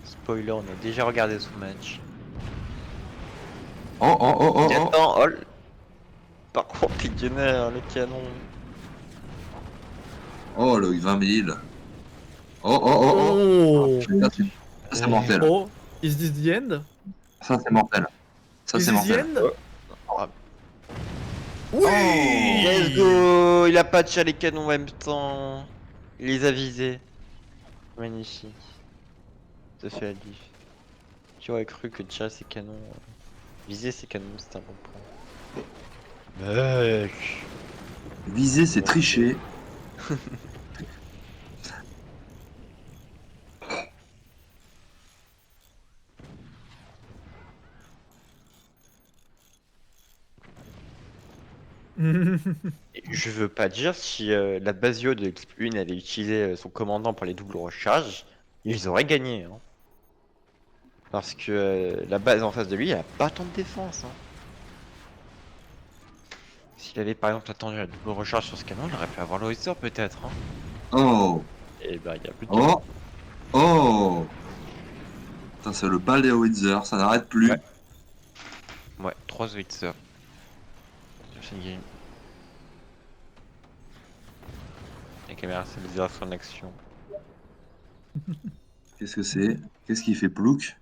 Spoiler, on a déjà regardé ce match. Oh, oh, oh, oh, Et oh. attends, oh, par contre, les gunners, les canons. Oh, le 20 000. Oh, oh, oh, oh. Oh, Ça, c'est mortel. oh, is this the end? Ça, c'est mortel. Ça, c'est mortel. Zizienne. Ah, Oui. let's go! Il a pas tiré les canons en même temps. Il les a visés. Magnifique. Ça fait la diff. Qui aurait cru que tirer ses canons, viser ses canons, c'était un bon point. Mec! Viser, c'est tricher. Et je veux pas dire si la Basio de l'équipe 1 avait utilisé son commandant pour les doubles recharges, ils auraient gagné. Hein. Parce que la base en face de lui, elle a pas tant de défense. Hein. S'il avait par exemple attendu la double recharge sur ce canon, il aurait pu avoir l'Oister peut-être. Hein. Oh. Et bah il y a plus de canon. Oh. Oh. Putain, c'est le bal des Windsor, ça n'arrête plus. Ouais. Ouais, 3 Oister. Prochaine game. La caméra stabilisation en action. Qu'est-ce que c'est? Qu'est-ce qui fait plouc?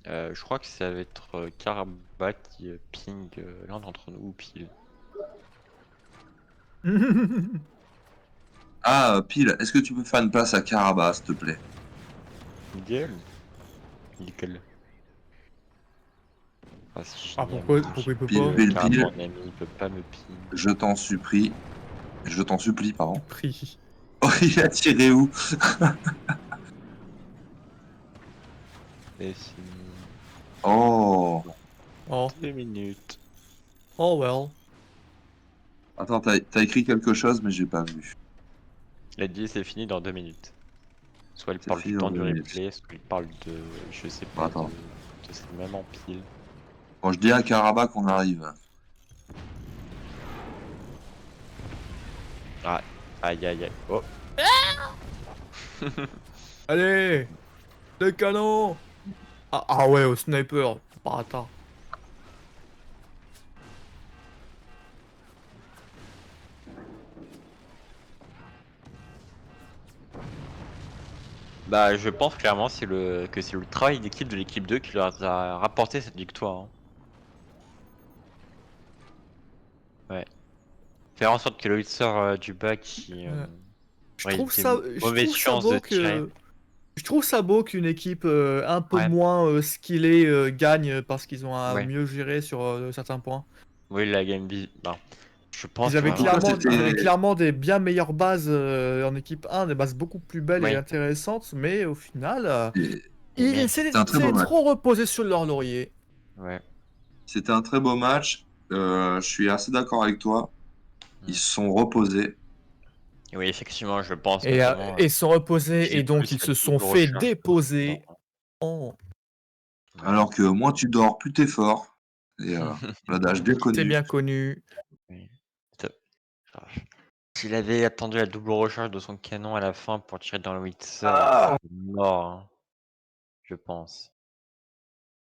Je crois que ça va être Karaba qui ping l'un d'entre nous ou pile. Ah, Pile, est-ce que tu peux faire une place à Karaba, s'il te plaît? Nickel. Nickel. Ah, si Ah, je pourquoi il peut Pile, pas? pile, Carrément, pile. mon ami, il peut pas me ping. Je t'en supplie. Je t'en supplie, pardon. Pris. Oh, il a tiré où? C'est fini. Oh. Oh. 2 minutes. Oh well. Attends, t'as écrit quelque chose, mais j'ai pas vu. Il a dit c'est fini dans 2 minutes. Soit il C'est parle fini du dans temps du 2 minutes. replay, soit il parle de. Je sais Bon, pas, attends. de ce même en pile. Bon, je dis à Karaba qu'on arrive. Ah, aïe aïe aïe. Oh, Allez. Le canon. Ah ouais, au sniper. Bâtard. bah je pense clairement que c'est le travail d'équipe de l'équipe 2 qui leur a rapporté cette victoire. Hein. Ouais. Faire en sorte que le Hitser du bas qui Je aurait trouve été ça, je mauvaise trouve ça chance de beau tirer. que. Je trouve ça beau qu'une équipe un peu Ouais. moins skillée gagne parce qu'ils ont Ouais. mieux géré sur certains points. Oui, la game bah, je pense Ils avaient, que Pourquoi clairement, c'était- ils avaient clairement des bien meilleures bases en équipe 1, des bases beaucoup plus belles et Oui. intéressantes, mais au final, Et Mais- c'est C'était un très beau match. trop reposé sur leur laurier. Ouais. C'était un très beau match. Je suis assez d'accord avec toi. Ils Mm. se sont reposés. Oui, effectivement, je pense Et notamment. ils sont reposés J'ai et donc plus ils la se sont double fait recharge. déposer. Oh, Ouais. Alors que moins tu dors, plus t'es fort. Et l'adage bien c'est connu. bien connu. Oui. Top. Ah. S'il avait attendu la double recharge de son canon à la fin pour tirer dans le Witzer, il serait mort, hein, je pense.